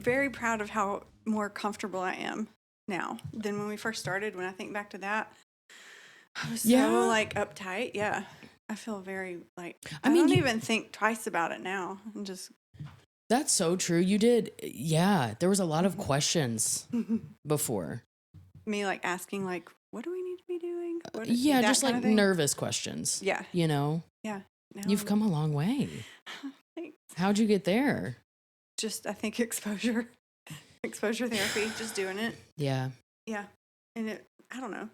very proud of how more comfortable I am now than when we first started. When I think back to that, I was so like uptight. Yeah. I feel very like, I don't even think twice about it now. I'm just. That's so true. You did. Yeah. There was a lot of questions before. Me like asking like, what do we need to be doing? Yeah. Just like nervous questions. Yeah. You know? Yeah. You've come a long way. Thanks. How'd you get there? Just, I think exposure therapy, just doing it. Yeah. Yeah. And I don't know.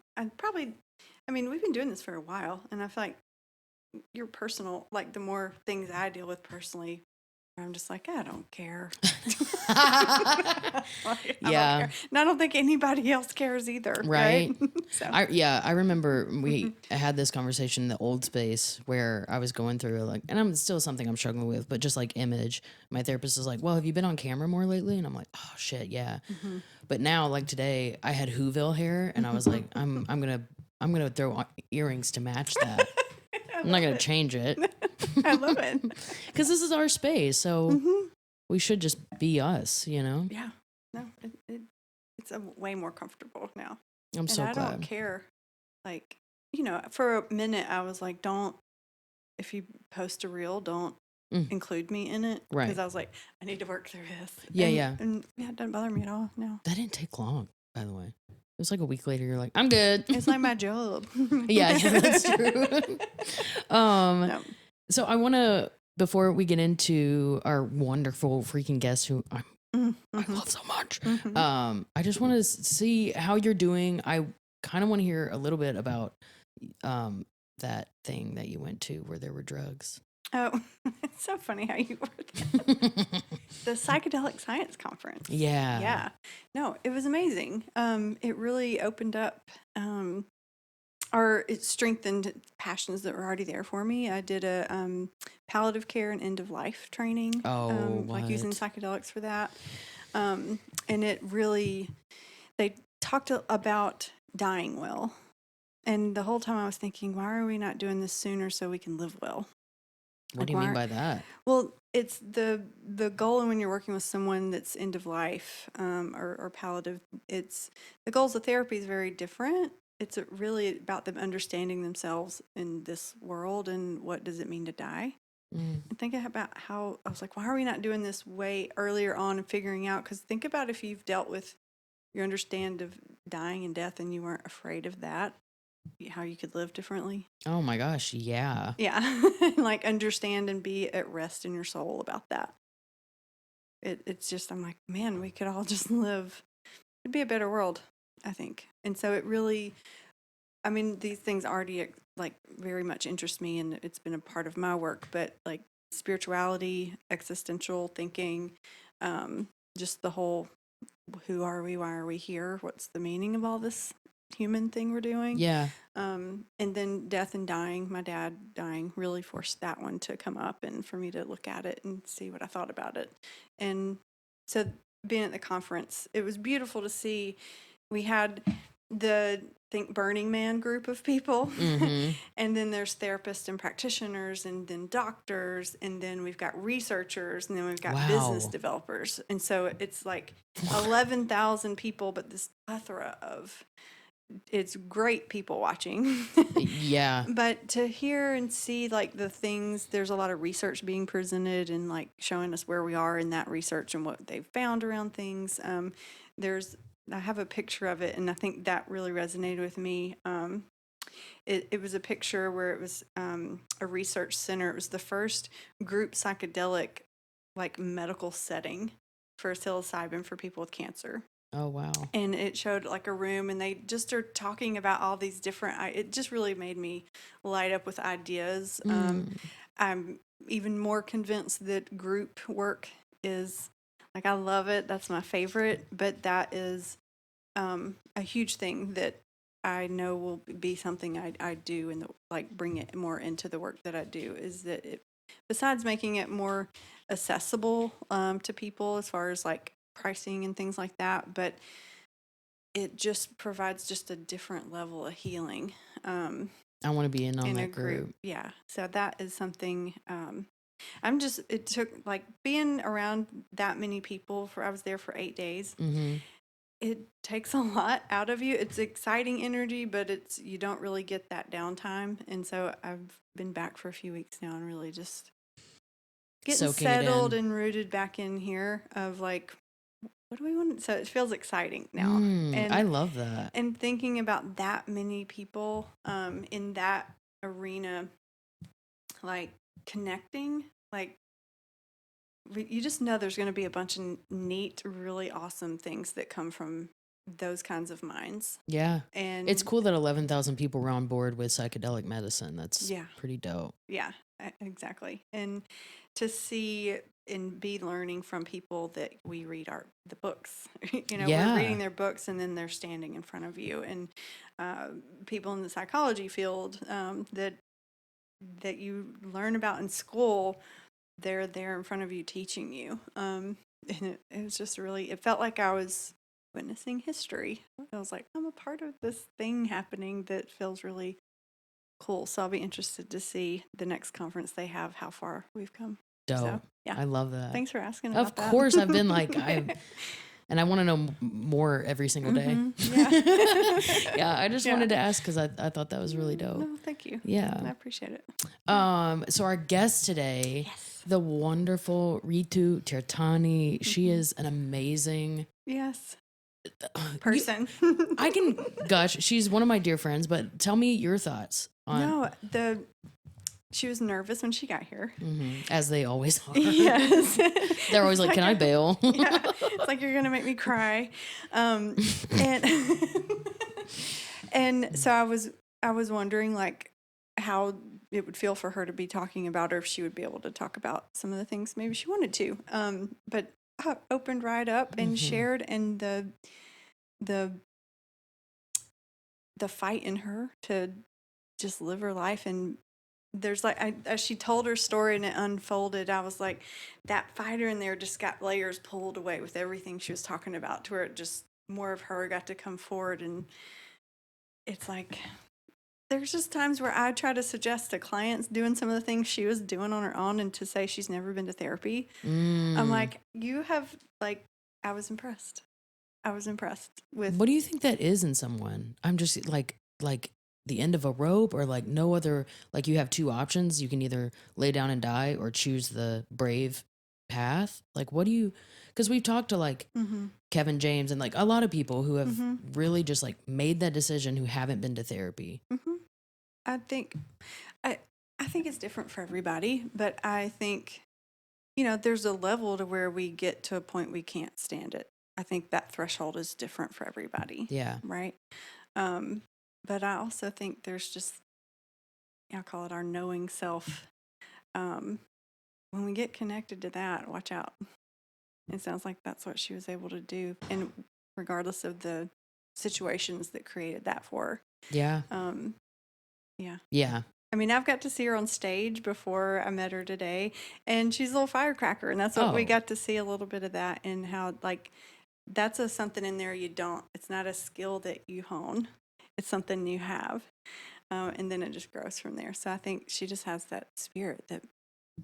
We've been doing this for a while, and I feel like your personal, like the more things I deal with personally, I'm just like, I don't care. I don't care. And I don't think anybody else cares either. Right. So. I remember we had this conversation in the old space where I was going through like, and I'm still something I'm struggling with, but just like image. My therapist is like, well, have you been on camera more lately? And I'm like, oh shit. Yeah. Mm-hmm. But now like today I had Whoville hair and I was like, I'm going to throw earrings to match that. I'm not going to change it. I love it. Because this is our space, so we should just be us, you know? Yeah. No, it's way more comfortable now. I'm so glad. I don't care. Like, for a minute I was like, if you post a reel, don't include me in it. Right. Because I was like, I need to work through this. Yeah. And it doesn't bother me at all. No. That didn't take long, by the way. It was like a week later, you're like, I'm good. It's like my job. yeah, that's true. No. So I want to, before we get into our wonderful freaking guest who I love so much, I just want to see how you're doing. I kind of want to hear a little bit about that thing that you went to where there were drugs. Oh, it's so funny how you word that. The Psychedelic Science Conference. Yeah. Yeah. No, it was amazing. It really opened up, it strengthened passions that were already there for me. I did a palliative care and end of life training. Like using psychedelics for that. And it really, they talked about dying well. And the whole time I was thinking, why are we not doing this sooner so we can live well? What do you mean by that? Well, it's the goal when you're working with someone that's end of life or palliative. It's the goals of therapy is very different. It's really about them understanding themselves in this world and what does it mean to die. And thinking about how I was like, why are we not doing this way earlier on and figuring out? Because think about if you've dealt with your understand of dying and death and you weren't afraid of that. How you could live differently. Oh my gosh, yeah. Yeah. Like understand and be at rest in your soul about that. It's just, I'm like, man, we could all just live. It'd be a better world, I think. And so it really, these things already like very much interest me and it's been a part of my work, but like spirituality, existential thinking, just the whole, who are we? Why are we here? What's the meaning of all this human thing we're doing? Yeah. And then death and dying, my dad dying really forced that one to come up and for me to look at it and see what I thought about it. And so being at the conference, it was beautiful to see. We had the Burning Man group of people, and then there's therapists and practitioners, and then doctors, and then we've got researchers, and then we've got business developers. And so it's like 11,000 people, but this plethora of it's great people watching. Yeah. But to hear and see like the things, there's a lot of research being presented and like showing us where we are in that research and what they've found around things. I have a picture of it and I think that really resonated with me. It was a picture where it was a research center. It was the first group psychedelic like medical setting for psilocybin for people with cancer. Oh, wow. And it showed like a room and they just are talking about all these different, it just really made me light up with ideas. I'm even more convinced that group work is like, I love it. That's my favorite, but that is a huge thing that I know will be something I do and like bring it more into the work that I do is that besides making it more accessible to people as far as like pricing and things like that, but it just provides just a different level of healing. I want to be in on that group. Yeah. So that is something it took like being around that many people I was there for 8 days. Mm-hmm. It takes a lot out of you. It's exciting energy, but you don't really get that downtime. And so I've been back for a few weeks now and really just getting Soaking it settled in. and rooted back in here of like, what do we want? So it feels exciting now. I love that. And thinking about that many people in that arena, like connecting, like you just know there's going to be a bunch of neat, really awesome things that come from those kinds of minds. Yeah. And it's cool that 11,000 people were on board with psychedelic medicine. That's pretty dope. Yeah, exactly. And to see and be learning from people that we read the books, we're reading their books and then they're standing in front of you, and people in the psychology field that you learn about in school, they're there in front of you teaching you. And it was just really, it felt like I was witnessing history. I was like, I'm a part of this thing happening that feels really cool. So I'll be interested to see the next conference they have, how far we've come. Dope. So, yeah. I love that. Thanks for asking about that. Of course, I've been like, and I want to know more every single day. Yeah. Yeah, I just wanted to ask because I thought that was really dope. No, thank you. Yeah. I appreciate it. So our guest today, the wonderful Ritu Tirthani, she is an amazing person. I can gush. She's one of my dear friends, but tell me your thoughts on. No, she was nervous when she got here. As they always are. Yes. They're always like, can I bail? Yeah. It's like, you're going to make me cry. And so I was wondering like how it would feel for her to be talking about, or if she would be able to talk about some of the things maybe she wanted to. But I opened right up and shared, and the fight in her to just live her life. And there's like, as she told her story and it unfolded, I was like, that fighter in there just got layers pulled away with everything she was talking about, to where it just, more of her got to come forward. And it's like, there's just times where I try to suggest to clients doing some of the things she was doing on her own, and to say she's never been to therapy. I'm like, you have, like, I was impressed. I was impressed with. What do you think that is in someone? I'm just like the end of a rope, or like no other, like you have two options. You can either lay down and die or choose the brave path. Like, what do you, because we've talked to like Kevin James and like a lot of people who have really just like made that decision, who haven't been to therapy. I think it's different for everybody, but I think, there's a level to where we get to a point we can't stand it. I think that threshold is different for everybody. Yeah. Right. But I also think there's just, I call it our knowing self. When we get connected to that, watch out. It sounds like that's what she was able to do, and regardless of the situations that created that for her. Yeah. Yeah. I mean, I've got to see her on stage before I met her today, and she's a little firecracker, and that's what we got to see, a little bit of that, and how, like, that's something in there it's not a skill that you hone. It's something you have. And then it just grows from there. So I think she just has that spirit that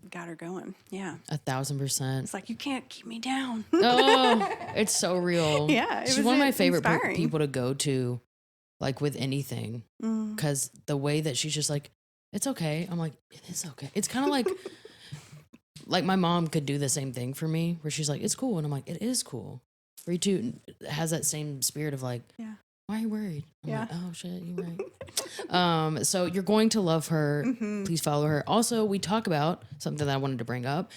got her going. Yeah. 1,000%. It's like, you can't keep me down. Oh, it's so real. Yeah. She's one of my favorite people to go to, like with anything. Because the way that she's just like, it's okay. I'm like, it is okay. It's kind of like my mom could do the same thing for me, where she's like, it's cool. And I'm like, it is cool. Ritu has that same spirit of like, why are you worried? I'm like, oh shit, you're right. So you're going to love her. Please follow her. Also, we talk about something that I wanted to bring up.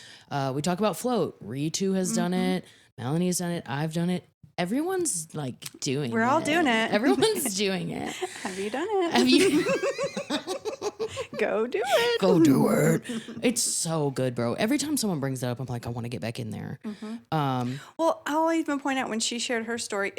We talk about float. Ritu has done it. Melanie has done it. I've done it. Everyone's like doing it. We're all doing it. Everyone's doing it. Have you done it? Have you? Go do it. Go do it. It's so good, bro. Every time someone brings it up, I'm like, I want to get back in there. Well, I'll even point out, when she shared her story,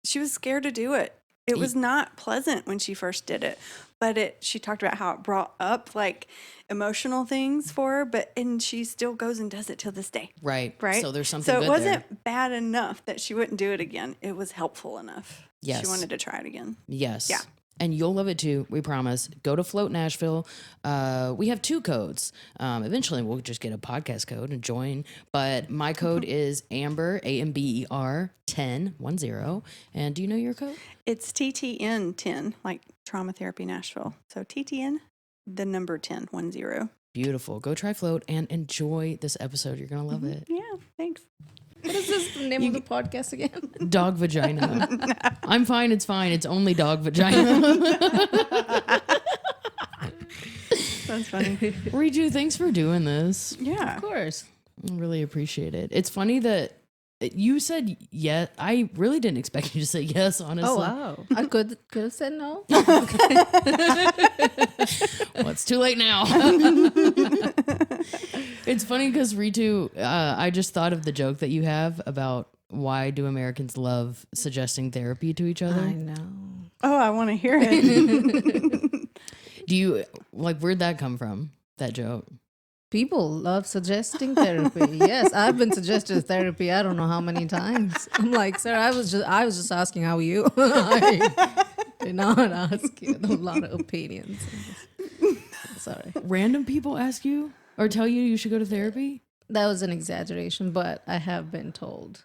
she was scared to do it. It was not pleasant when she first did it, but she talked about how it brought up like emotional things for her, and she still goes and does it till this day. Right. So there's something good there. So it wasn't bad enough that she wouldn't do it again. It was helpful enough. Yes. She wanted to try it again. Yes. Yeah. And you'll love it too, we promise. Go to Float Nashville. We have 2 codes. Eventually, we'll just get a podcast code and join. But my code is Amber, AMBER 10. And do you know your code? It's TTN 10, like Trauma Therapy Nashville. So TTN, the number 10. Beautiful. Go try Float and enjoy this episode. You're going to love it. Yeah, thanks. What is this the name of the podcast again? Dog vagina. I'm fine. It's fine. It's only dog vagina. That's funny. Ritu, thanks for doing this. Yeah. Of course. I really appreciate it. It's funny that you said yes. I really didn't expect you to say yes, honestly. Oh, wow. I could have said no. Well, it's too late now. It's funny because Ritu, I just thought of the joke that you have about why do Americans love suggesting therapy to each other? I know. Oh, I want to hear it. Do you, like, where'd that come from, that joke? People love suggesting therapy. Yes, I've been suggested therapy. I don't know how many times. I'm like, sir, I was just asking how are you. I did not ask you. A lot of opinions. Sorry, Random people ask you or tell you should go to therapy? that was an exaggeration, but I have been told.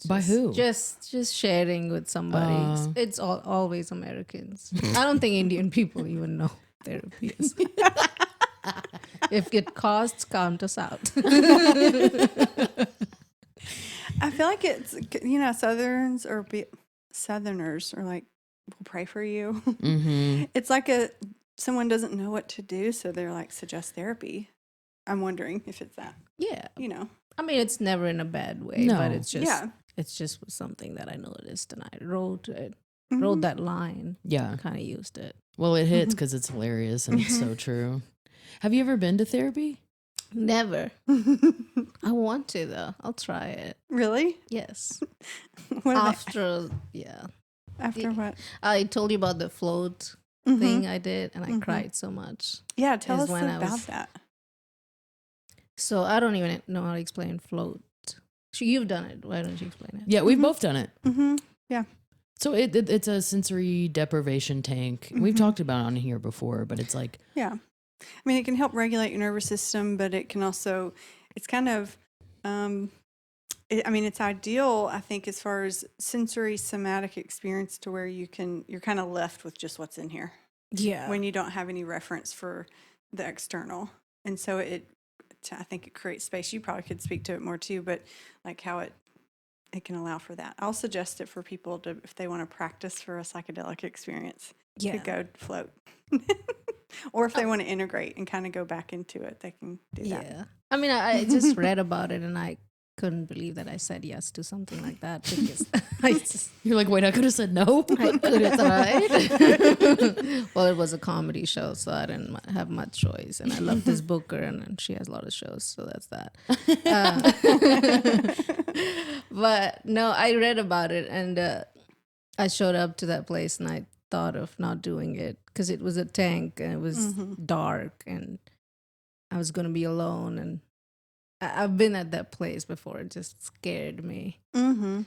By who? Just sharing with somebody. It's always Americans. I don't think Indian people even know therapy is. If it costs, count us out. I feel like it's, Southerners are like, we'll pray for you. Mm-hmm. It's like someone doesn't know what to do, so they're like, suggest therapy. I'm wondering if it's that, Yeah. I mean, it's never in a bad way, No. but it's just Yeah. it's just something that I noticed, and I wrote Mm-hmm. that line. Yeah. Kind of used it. Well, it hits because it's hilarious and it's so true. Have you ever been to therapy? Never. I want to though. I'll try it. Really? Yes. What are they- After after what? I told you about the float Mhm. thing I did, and I cried so much. Yeah, tell is us when I about was- that. So I don't even know how to explain float. So you've done it. Why don't you explain it? Yeah, we've both done it. Mm-hmm. So it's a sensory deprivation tank. We've talked about it on here before, but it's like, Yeah. I mean, it can help regulate your nervous system, but it can also, it's kind of, it's ideal, I think, as far as sensory somatic experience to where you're kind of left with just what's in here Yeah. when you don't have any reference for the external. And so I think it creates space. You probably could speak to it more too, but like how it can allow for that. I'll suggest it for people to, if they want to practice for a psychedelic experience, to go float. Or if they want to integrate and kind of go back into it, they can do that. Yeah. I mean, I just read about it and I couldn't believe that I said yes to something like that because you're like, wait, I could have said no. I could have tried. Well, it was a comedy show, so I didn't have much choice. And I love this booker, and she has a lot of shows, so that's that. But no, I read about it, and I showed up to that place, and I thought of not doing it because it was a tank, and it was dark, and I was going to be alone, and I've been at that place before. It just scared me. Mm-hmm.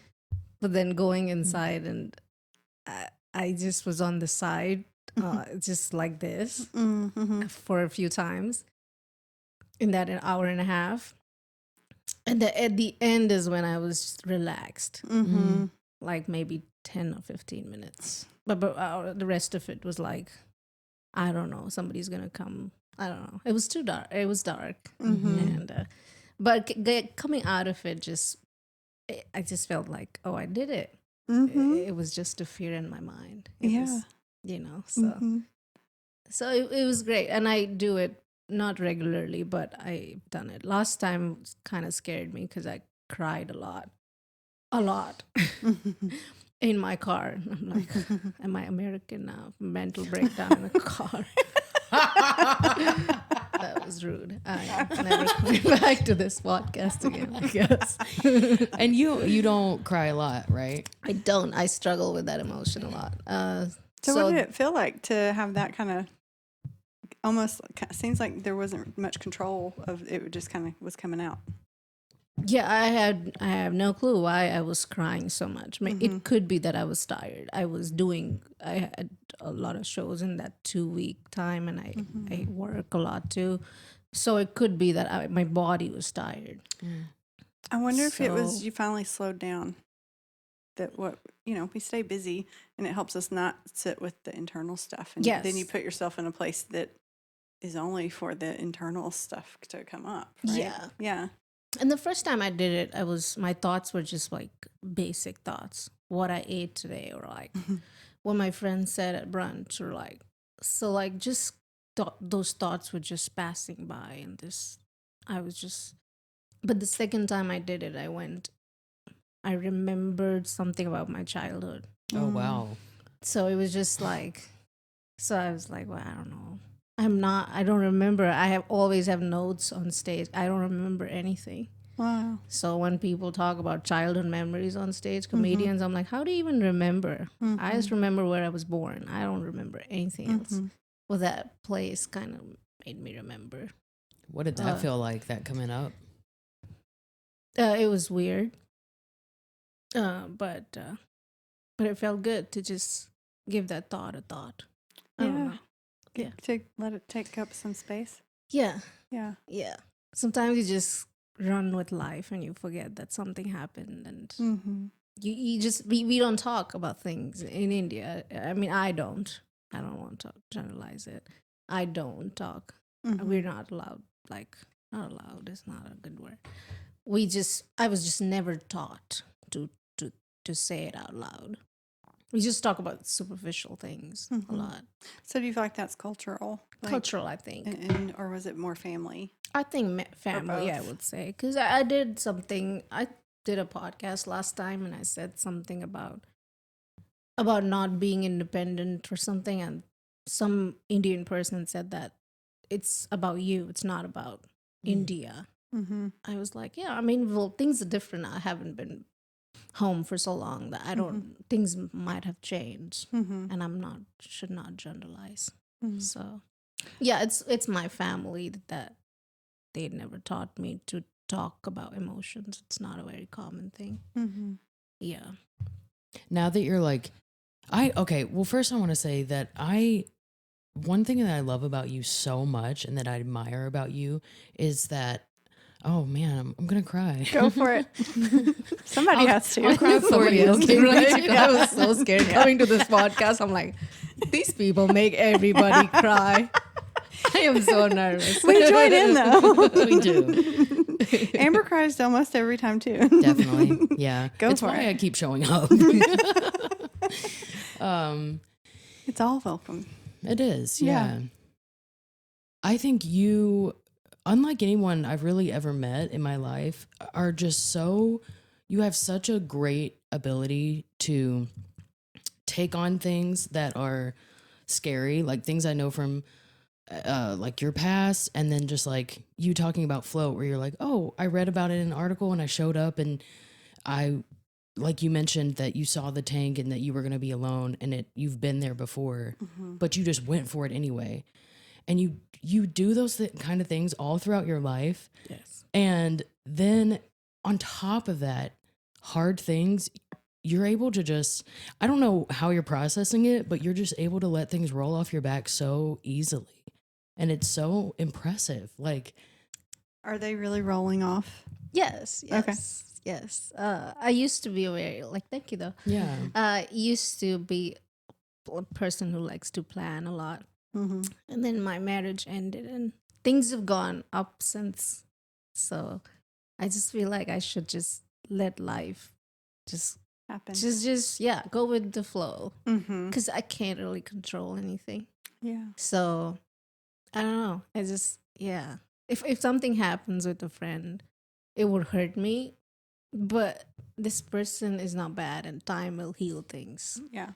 But then going inside, and I just was on the side, just like this, for a few times in that an hour and a half. And at the end is when I was relaxed, like maybe 10 or 15 minutes. But the rest of it was like, I don't know, somebody's going to come. I don't know. It was too dark. It was dark. And but coming out of it, I just felt like, oh, I did it. It was just a fear in my mind. It was, so it was great. And I do it not regularly, but I've done it. Last time kind of scared me because I cried a lot in my car. I'm like, am I American now? Mental breakdown in a car. That was rude. I'm never coming back to this podcast again, I guess. And you don't cry a lot, right? I don't. I struggle with that emotion a lot. So what did it feel like to have that kind of, almost seems like there wasn't much control of it, just kind of was coming out? Yeah, I have no clue why I was crying so much. It could be that I was tired. I had a lot of shows in that 2 week time, and I work a lot too. So it could be that my body was tired. I wonder if it was So- you finally slowed down. That we stay busy, and it helps us not sit with the internal stuff. And then you Yes. put yourself in a place that is only for the internal stuff to come up. Right? Yeah. Yeah. And the first time I did it, my thoughts were just like basic thoughts. What I ate today, or like what my friends said at brunch, or like, so like just those thoughts were just passing by. And but the second time I did it, I remembered something about my childhood. Oh, wow. So it was just like, so I was like, well, I don't know. I don't remember. Always have notes on stage. I don't remember anything. Wow. So when people talk about childhood memories on stage, comedians, I'm like, how do you even remember? I just remember where I was born. I don't remember anything else. Well, that place kind of made me remember. What did that feel like, that coming up? It was weird. But it felt good to just give that thought a thought. I don't know. Yeah. To let it take up some space. Yeah. Yeah. Yeah. Sometimes you just run with life and you forget that something happened, and you just we don't talk about things in India. I mean, I don't want to generalize it. I don't talk. We're not allowed. Like, not allowed is not a good word. I was just never taught to say it out loud. We just talk about superficial things a lot. So do you feel like that's cultural? Cultural, I think. Or was it more family? I think family, I would say. Because I did a podcast last time, and I said something about not being independent or something. And some Indian person said that it's about you. It's not about India. I was like, yeah, I mean, well, things are different. I haven't been home for so long that I don't, things might have changed, and should not generalize. So, yeah, it's my family that they never taught me to talk about emotions. It's not a very common thing. Yeah. Now that you're like, well, first I want to say that one thing that I love about you so much and that I admire about you is that, oh man, I'm going to cry. Go for it. Somebody has to. I'll cry for you. Okay, right? I was so scared coming to this podcast. I'm like, these people make everybody cry. I am so nervous. We join in though. We do. Amber cries almost every time too. Definitely. Yeah. It's why it. I keep showing up. It's all welcome. It is. Yeah. I think you, unlike anyone I've really ever met in my life, are just you have such a great ability to take on things that are scary, like things I know from like your past, and then just like you talking about float, where you're like, oh, I read about it in an article and I showed up, and like you mentioned that you saw the tank and that you were going to be alone, and you've been there before, but you just went for it anyway. And you do those kind of things all throughout your life. Yes. And then on top of that, hard things, you're able to just, I don't know how you're processing it, but you're just able to let things roll off your back so easily. And it's so impressive. Like, are they really rolling off? Yes. Okay. Yes. I used to be thank you though. yeah. I used to be a person who likes to plan a lot. And then my marriage ended, and things have gone up since. So I just feel like I should just let life just Happen. Just go with the flow. Because I can't really control anything. Yeah. So I don't know. I just, If something happens with a friend, it would hurt me. But this person is not bad, and time will heal things. Yeah.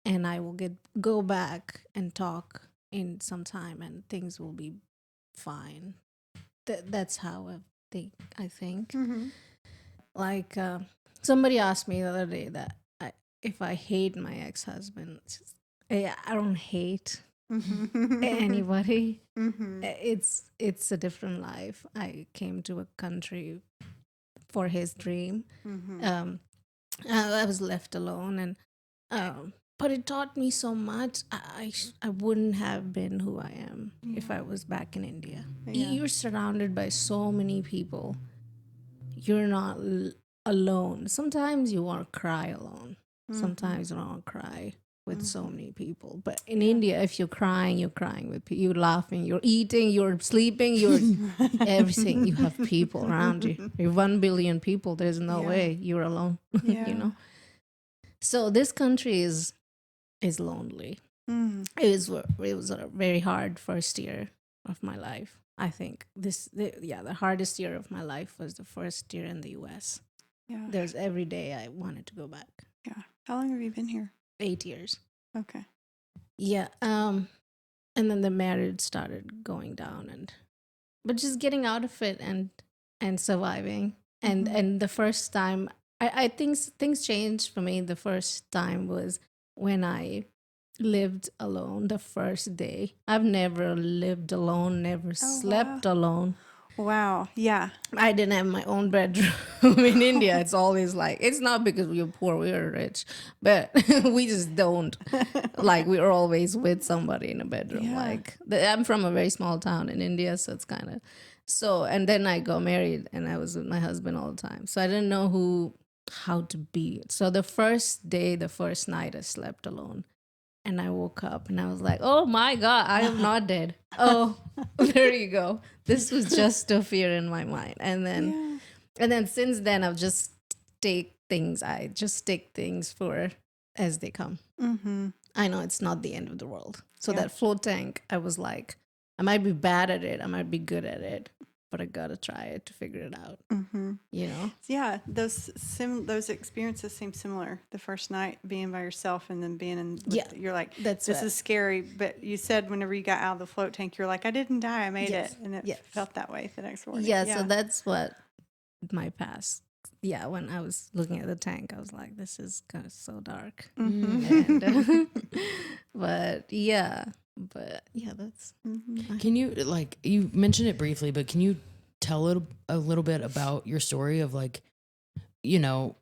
And I will go back and talk in some time, and things will be fine. That's how I think. Like somebody asked me the other day that if I hate my ex-husband. I don't hate anybody. It's a different life. I came to a country for his dream. I was left alone, and but it taught me so much. I wouldn't have been who I am if I was back in India. Yeah. You're surrounded by so many people. You're not alone. Sometimes you want to cry alone. Sometimes you don't want to cry with so many people. But in India, if you're crying with people. You're laughing, you're eating, you're sleeping, you're everything. You have people around you. You're 1 billion people. There's no way you're alone. Yeah. You know. So this country is lonely. It was a very hard first year of my life. I think the hardest year of my life was the first year in the U.S. Yeah. There's every day I wanted to go back. Yeah. How long have you been here? 8 years. Okay. Yeah. And then the marriage started going down, but just getting out of it and surviving. And the first time I think things changed for me. The first time was when I lived alone the first day. I've never lived alone, never slept alone. Wow. Yeah. I didn't have my own bedroom. In India, it's always like, it's not because we're poor, we're rich, but we just don't. Like, we're always with somebody in a bedroom. Yeah. Like, I'm from a very small town in India, so it's kind of so. And then I got married, and I was with my husband all the time, so I didn't know how to be. So the first day, the first night, I slept alone. And I woke up and I was like, oh my God, I am not dead. Oh, there you go. This was just a fear in my mind. And then since then, I've just take things for as they come. I know it's not the end of the world. So that float tank, I was like, I might be bad at it. I might be good at it. But I got to try it to figure it out. You know? Yeah, those experiences seem similar. The first night being by yourself and then being in, you're like, this is scary. But you said whenever you got out of the float tank, you're like, I didn't die, I made it. And it felt that way the next morning. Yeah, so that's what my past. Yeah, when I was looking at the tank, I was like, this is kind of so dark. And, but that's. Can you, like, you mentioned it briefly, but can you tell a little bit about your story of, like, you know,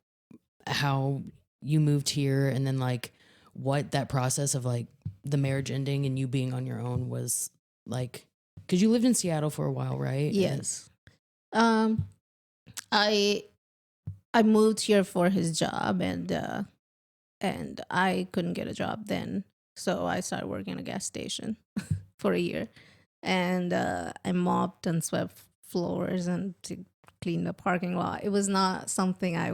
how you moved here and then, like, what that process of, like, the marriage ending and you being on your own was like? Because you lived in Seattle for a while, right? Yes. I moved here for his job, and I couldn't get a job then. So I started working at a gas station for a year. And I mopped and swept floors and to clean the parking lot. It was not something I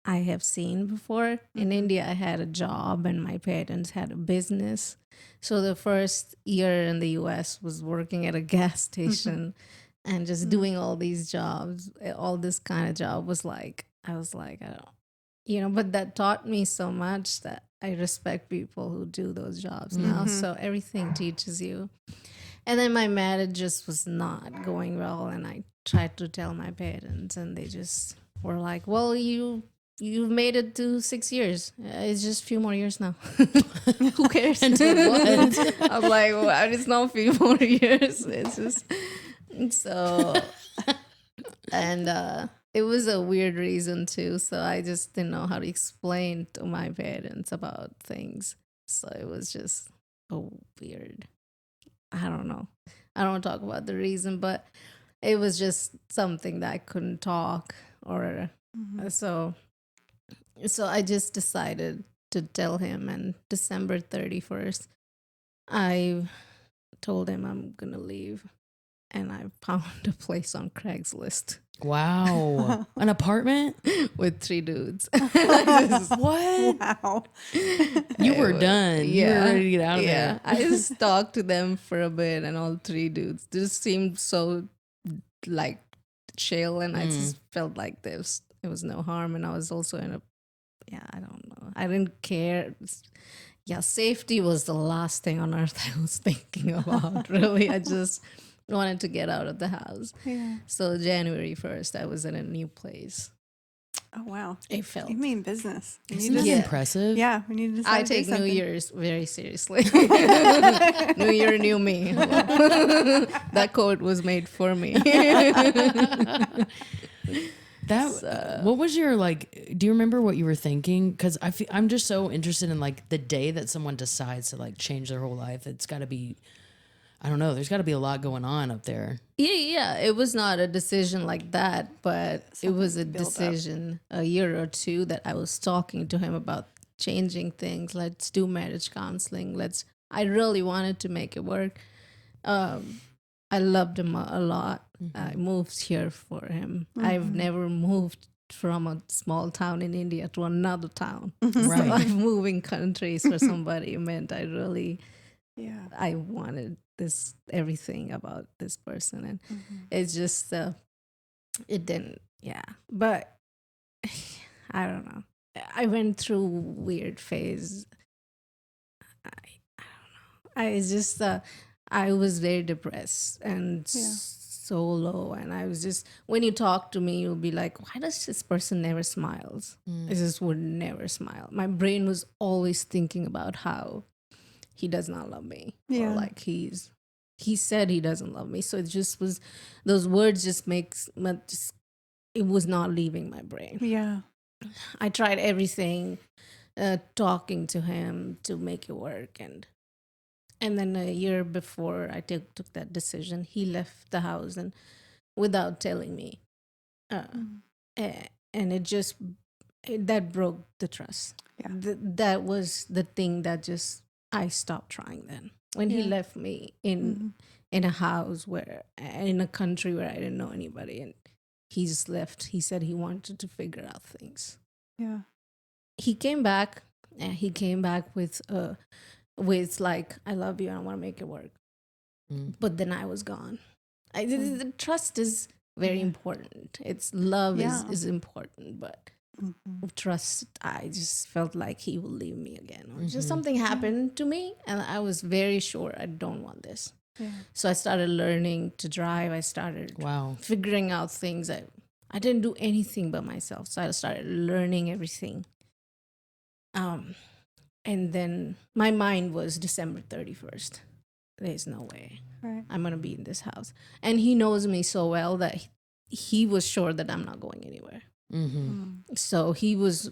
have seen before. In India, I had a job and my parents had a business. So the first year in the US was working at a gas station and just doing all these jobs. All this kind of job was like, I was like, I don't, you know, but that taught me so much that I respect people who do those jobs now. So everything teaches you. And then my marriage just was not going well. And I tried to tell my parents and they just were like, well, you've made it to 6 years. It's just a few more years now. Who cares? Until what? I'm like, well, it's not a few more years. It's just, so, and it was a weird reason too. So I just didn't know how to explain to my parents about things. So it was just weird. I don't know. I don't want to talk about the reason, but it was just something that I couldn't talk or so I just decided to tell him, and December 31st, I told him I'm going to leave, and I found a place on Craigslist. Wow. An apartment? With 3 dudes. What? Wow. You were done. You were ready to get out of there. I just talked to them for a bit, and all 3 dudes just seemed so like chill, and I just felt like it was no harm. And I was also in I don't know. I didn't care. Safety was the last thing on earth I was thinking about, really. I just wanted to get out of the house. Yeah. So January 1st, I was in a new place. Oh, wow. It felt. You mean business. Isn't that impressive? Yeah. We need to decide I to do take New something. Year's very seriously. New Year, new me. That quote was made for me. What was your do you remember what you were thinking? Because I'm just so interested in the day that someone decides to change their whole life. It's got to be, I don't know, there's got to be a lot going on up there. Yeah. It was not a decision like that, but it was a decision a year or two that I was talking to him about changing things. Let's do marriage counseling. I really wanted to make it work. I loved him a lot. I moved here for him. I've never moved from a small town in India to another town. Right. So I'm moving countries for somebody meant I really, I wanted everything about this person. And it's just, it didn't, But I don't know. I went through weird phase. I don't know. I just, I was very depressed and so low. And I was just, when you talk to me, you'll be like, why does this person never smiles? I just would never smile. My brain was always thinking about how he does not love me. Or he said he doesn't love me. So it just was, those words just it was not leaving my brain. Yeah. I tried everything, talking to him to make it work. And then a year before I took that decision, he left the house and without telling me. And that broke the trust. Yeah. That was the thing that I stopped trying then. When he left me in a house in a country where I didn't know anybody, and he just left. He said he wanted to figure out things. Yeah. He came back, and he came back with I love you and I want to make it work. But then I was gone. The trust is very important. Love is important, but trust, I just felt like he will leave me again. Or just something happened to me and I was very sure I don't want this. Yeah. So I started learning to drive. I started figuring out things. I didn't do anything by myself. So I started learning everything. And then my mind was December 31st. There's no way I'm going to be in this house. And he knows me so well that he was sure that I'm not going anywhere. So he was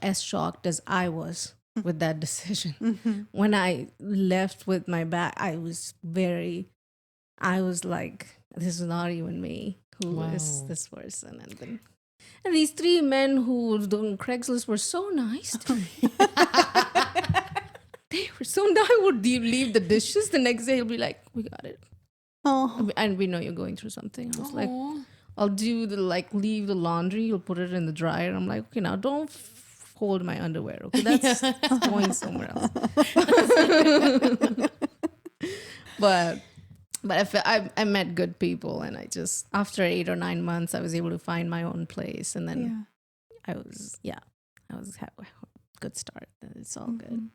as shocked as I was with that decision. When I left with my bag, I was like, this is not even me. Who is this person? And these three men who were doing Craigslist were so nice to me. They were so nice. I would leave the dishes. The next day, he'll be like, we got it. Oh. And we know you're going through something. I was like, I'll do leave the laundry. You'll put it in the dryer. I'm like, okay, now don't fold my underwear. Okay, that's going somewhere else. But I met good people, and I just, after 8 or 9 months, I was able to find my own place, and then I was had a good start. It's all good.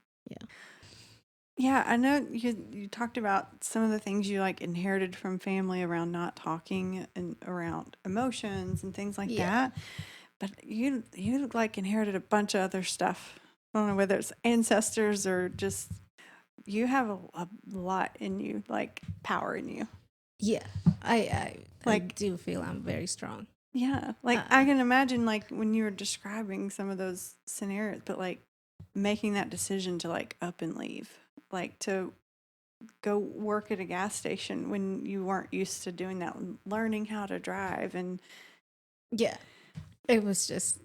Yeah, I know you talked about some of the things you inherited from family around not talking and around emotions and things like that. But you inherited a bunch of other stuff. I don't know whether it's ancestors or just you have a lot in you, power in you. Yeah, I do feel I'm very strong. Yeah, I can imagine when you were describing some of those scenarios, but making that decision to up and leave, to go work at a gas station when you weren't used to doing that, learning how to drive, and it was just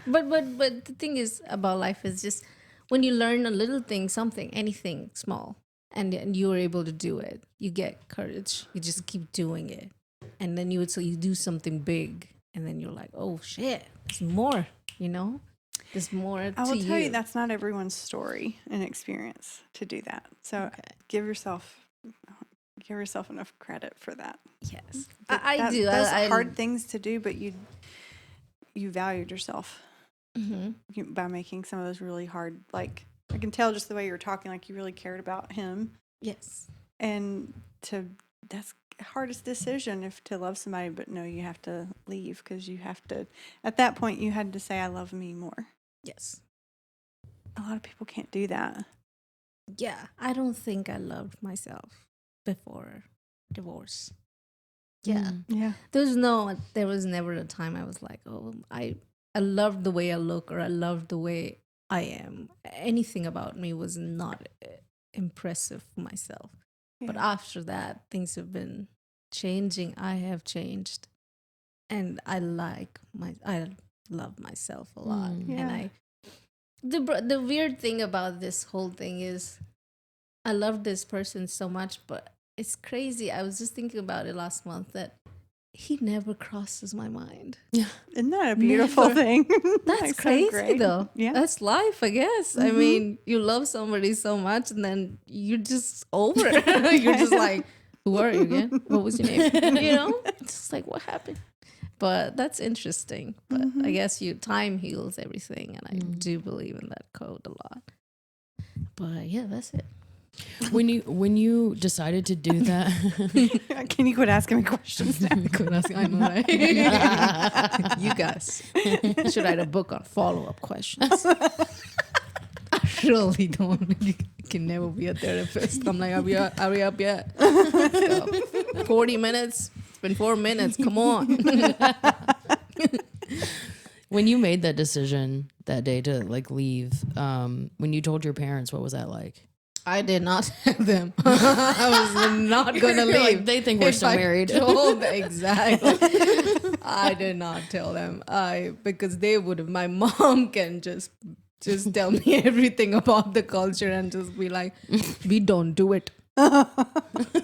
But the thing is about life is just when you learn a little thing, something, anything small, and you are able to do it, you get courage. You just keep doing it, and then you do something big, and then you're like, oh shit, there's more. There's more. I will tell you that's not everyone's story and experience to do that. So give yourself enough credit for that. Yes, I do. Those are hard things to do, but you valued yourself by making some of those really hard. I can tell just the way you were talking, you really cared about him. Yes, and that's the hardest decision, if to love somebody, but no, you have to leave because you have to. At that point, you had to say, "I love me more." Yes. A lot of people can't do that. Yeah, I don't think I loved myself before divorce. Yeah. Yeah. There was never a time I was like, oh, I loved the way I look, or I loved the way I am. Anything about me was not impressive for myself. But Yeah. after that, things have been changing. I have changed, and I love myself a lot. And the weird thing about this whole thing is, I love this person so much, but it's crazy. I was just thinking about it last month that he never crosses my mind. Isn't that a beautiful Never. thing? That's Like, so crazy, great. though. Yeah. That's life, I guess. I mean, you love somebody so much, and then you're just over it. You're just like, who are you again? What was your name? It's just like, what happened? But that's interesting. But I guess time heals everything, and I do believe in that code a lot. But yeah, that's it. When you decided to do that, Can you quit asking me questions now? I know, right? You guys should write a book on follow-up questions. I really don't. You can never be a therapist. I'm like, are we up yet? So, 40 minutes. It's been 4 minutes. Come on. when you made that decision that day to like leave, when you told your parents, what was that like? I did not tell them. I was not going to You're like, leave. they think we're If still I married. told them- exactly. I did not tell them. Because they would have. My mom can just tell me everything about the culture and just be like, we don't do it.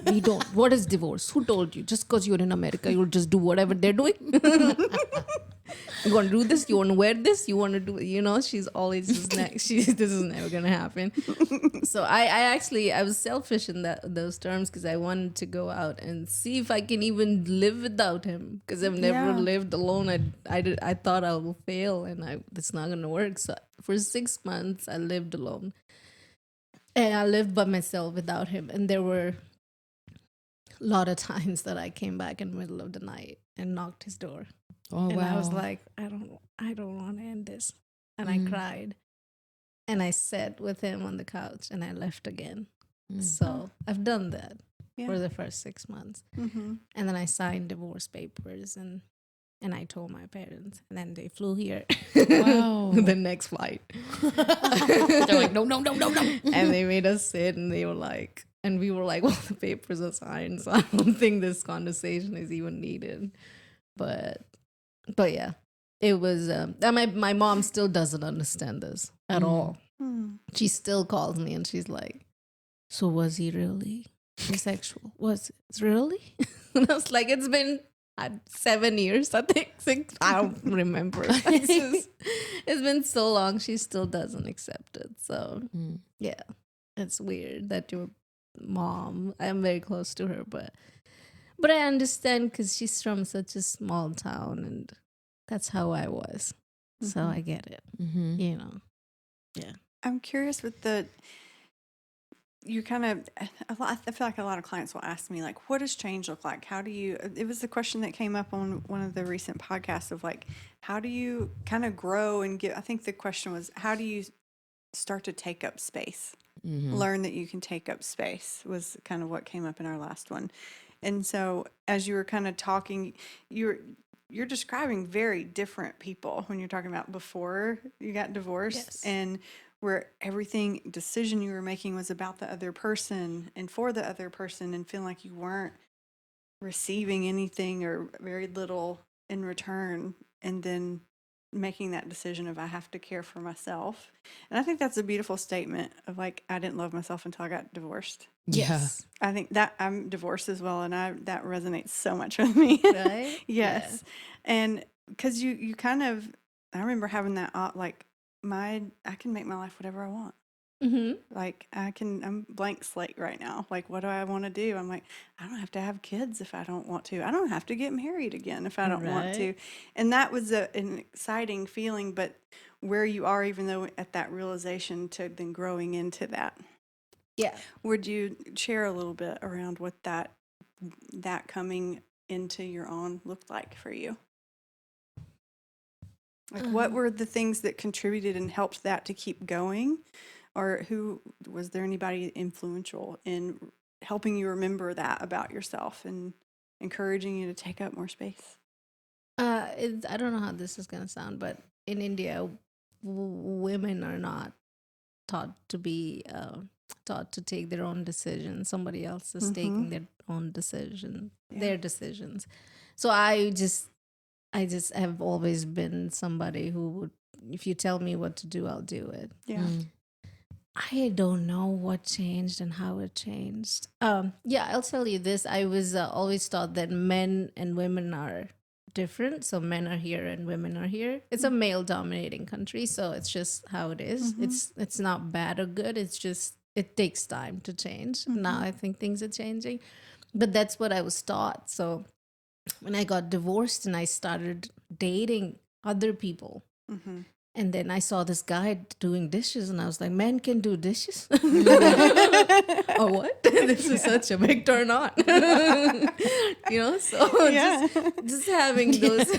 We don't. What is divorce? Who told you? Just because you're in America, you'll just do whatever they're doing? You want to do this? You want to wear this? You want to do, she's always just this is never going to happen. So I was selfish in those terms, because I wanted to go out and see if I can even live without him, because I've never lived alone. I thought I will fail, and it's not going to work. So for 6 months, I lived alone. And I lived by myself without him. And there were a lot of times that I came back in the middle of the night and knocked his door. Oh, And wow. I was like, I don't want to end this. And I cried. And I sat with him on the couch, and I left again. So I've done that for the first 6 months. And then I signed divorce papers, and I told my parents, and then they flew here. Wow. The next flight. They're like, no. And they made us sit, and they were like, and we were like, well, the papers are signed, so I don't think this conversation is even needed. But yeah, it was, my mom still doesn't understand this at all. She still calls me, and she's like, so was he really bisexual? Was it really? And I was like, it's been 7 years, I think, 6. I don't remember. It's been so long. She still doesn't accept it. So yeah, it's weird that your mom. I'm very close to her, but I understand, because she's from such a small town, and that's how I was. So I get it. Yeah. I'm curious with you kind of, I feel like a lot of clients will ask me, like, what does change look like? It was the question that came up on one of the recent podcasts of like, how do you kind of grow and I think the question was, how do you start to take up space? Learn that you can take up space was kind of what came up in our last one. And so as you were kind of talking, you're describing very different people when you're talking about before you got divorced, and where everything decision you were making was about the other person and for the other person, and feeling like you weren't receiving anything or very little in return, and then making that decision of I have to care for myself. And I think that's a beautiful statement of like, I didn't love myself until I got divorced. Yes. I think that I'm divorced as well, and that resonates so much with me. Right? Yes. Yeah. And because you kind of, I remember having that like, I can make my life whatever I want. Like I'm blank slate right now. Like, what do I want to do? I'm like, I don't have to have kids if I don't want to. I don't have to get married again if I don't want to. And that was an exciting feeling, but where you are, even though at that realization, to then growing into that. Yeah. Would you share a little bit around what that coming into your own looked like for you? Like, what were the things that contributed and helped that to keep going? Or was there anybody influential in helping you remember that about yourself and encouraging you to take up more space? I don't know how this is gonna sound, but in India, women are not taught to be taught to take their own decisions. Somebody else is taking their own decision, their decisions. So I just have always been somebody who would, if you tell me what to do, I'll do it. Yeah. I don't know what changed and how it changed. Yeah, I'll tell you this. I was always taught that men and women are different. So men are here and women are here. It's a male dominating country, so it's just how it is. It's not bad or good. It's just it takes time to change. Now I think things are changing. But that's what I was taught. So when I got divorced and I started dating other people, and then I saw this guy doing dishes, and I was like, men can do dishes? Oh, what? This is such a big turn on. So just having those,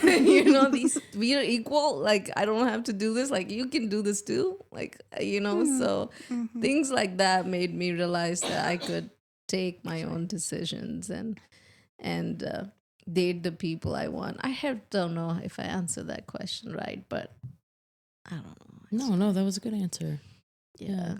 these, we are equal. Like, I don't have to do this. Like, you can do this too. Like, so things like that made me realize that I could take my own decisions and date the people I want. Don't know if I answered that question right, but I don't know. No, that was a good answer. Yeah.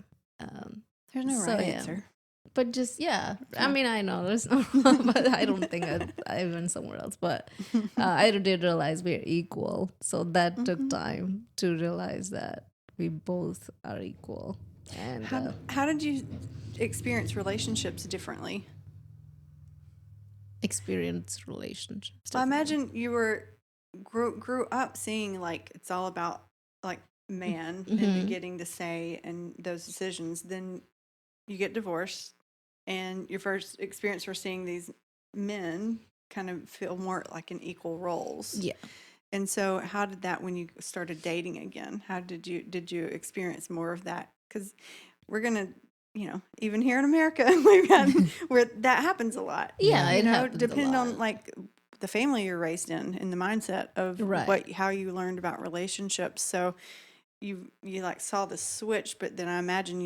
There's no right answer. But just, I mean, I know there's no wrong, but I don't think I went somewhere else. But I did realize we're equal. So that took time to realize that we both are equal. And how did you experience relationships differently? Experience relationships. So I imagine you grew up seeing like it's all about like man and getting the say and those decisions. Then you get divorced, and your first experience for seeing these men kind of feel more like in equal roles. Yeah. And so how did that, when you started dating again, how did you experience more of that? Because we're gonna, even here in America, we've got where that happens a lot. Yeah, it happens depending a lot. on like the family you're raised in the mindset of how you learned about relationships. So you like saw the switch, but then I imagine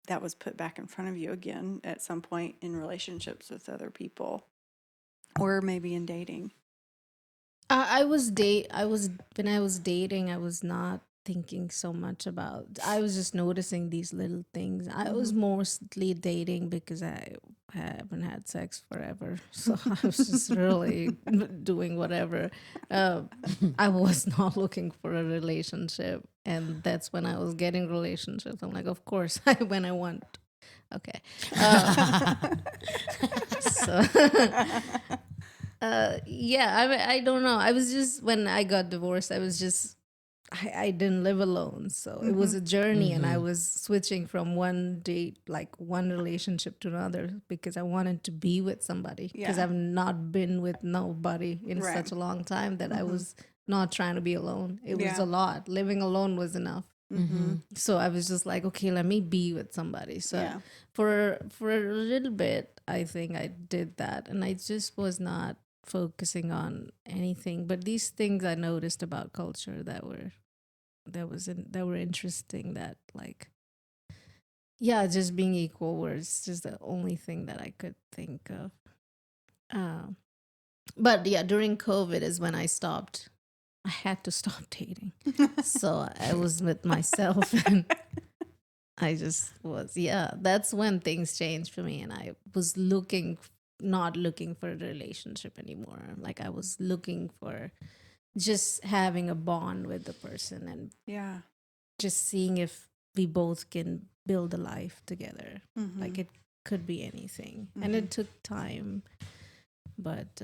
that was put back in front of you again at some point in relationships with other people, or maybe in dating. When I was dating, I was not thinking so much about, I was just noticing these little things. I was mostly dating because I haven't had sex forever. So I was just really doing whatever. I was not looking for a relationship. And that's when I was getting relationships. I'm like, of course, when I want. Okay. So... I don't know. I was just, when I got divorced, I was just, I didn't live alone. So it was a journey, and I was switching from one date, like one relationship to another, because I wanted to be with somebody. Because I've not been with nobody in such a long time that I was not trying to be alone. It was a lot. Living alone was enough. So I was just like, okay, let me be with somebody. So for a little bit, I think I did that, and I just was not focusing on anything. But these things I noticed about culture that were interesting. That like, just being equal was just the only thing that I could think of. But during COVID is when I stopped. I had to stop dating. So I was with myself, and I just was, that's when things changed for me. And I was not looking for a relationship anymore. Like, I was looking for just having a bond with the person, and just seeing if we both can build a life together. Like, it could be anything. And it took time. But,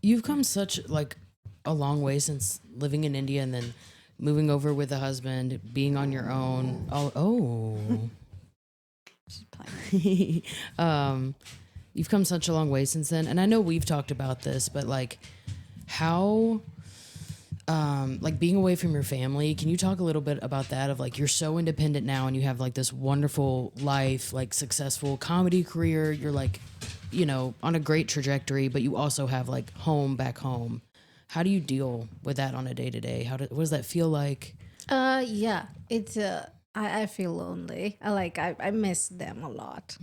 You've come such, like, a long way since living in India and then moving over with a husband, being on your own. You've come such a long way since then. And I know we've talked about this, but like how, like being away from your family, can you talk a little bit about that? Of like, you're so independent now and you have like this wonderful life, like successful comedy career. You're like, on a great trajectory, but you also have like back home. How do you deal with that on a day-to-day? What does that feel like? It's I feel lonely. I miss them a lot.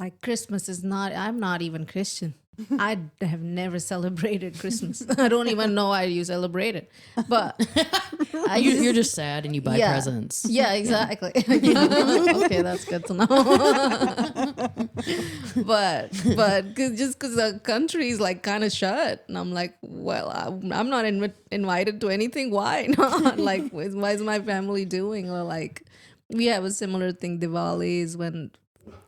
like Christmas is not, I'm not even Christian. I have never celebrated Christmas. I don't even know why you celebrate it. But You're just sad and you buy presents. Yeah, exactly. Okay, that's good to know. but just because the country is like kind of shut, and I'm like, well, I'm not invited to anything. Why not? Like, why is my family doing? Or like, we have a similar thing. Diwali is when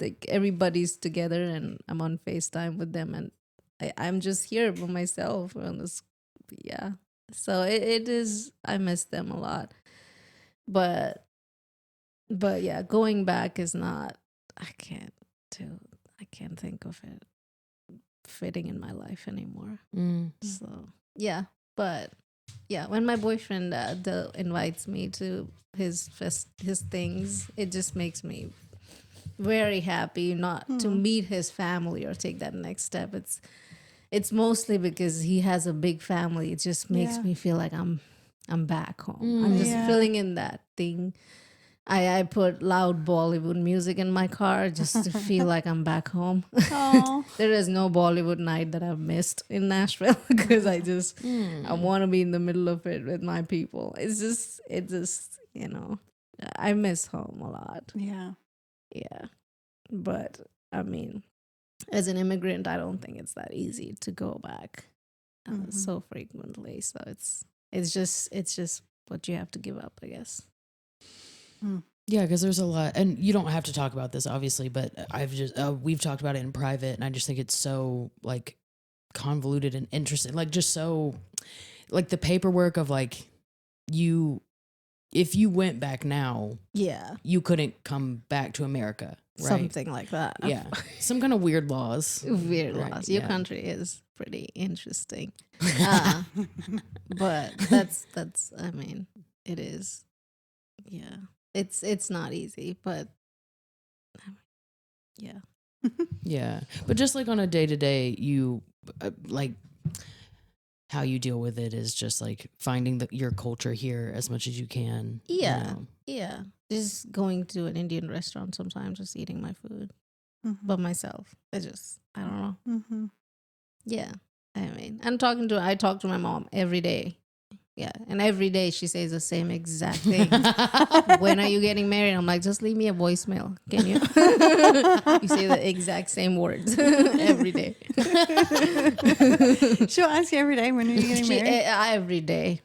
like everybody's together, and I'm on FaceTime with them, and I'm just here by myself. And yeah, so it is. I miss them a lot, but yeah, going back is not. I can't think of it fitting in my life anymore. So yeah, but yeah, when my boyfriend invites me to his things, it just makes me very happy not to meet his family or take that next step. It's mostly because he has a big family. It just makes me feel like I'm back home. I'm just filling in that thing. I put loud Bollywood music in my car just to feel like I'm back home. There is no Bollywood night that I've missed in Nashville because I want to be in the middle of it with my people. It just I miss home a lot. Yeah. Yeah. But I mean, as an immigrant, I don't think it's that easy to go back so frequently. So it's just what you have to give up, I guess. Yeah, because there's a lot, and you don't have to talk about this, obviously, but we've talked about it in private, and I just think it's so like convoluted and interesting, like just so like the paperwork of like if you went back now, you couldn't come back to America, right? Something like that. Yeah, some kind of weird laws. Laws. Your country is pretty interesting, but that's. I mean, it is. Yeah, it's not easy, but yeah. Yeah, but just like on a day to day, you like how you deal with it is just like finding your culture here as much as you can. Yeah, yeah. Just going to an Indian restaurant sometimes, just eating my food, but myself. It's just I don't know. Yeah, I mean, I talk to my mom every day. Yeah, and every day she says the same exact thing. When are you getting married? I'm like, just leave me a voicemail, can you? You say the exact same words every day. She'll ask you every day, when are you getting married? Every day.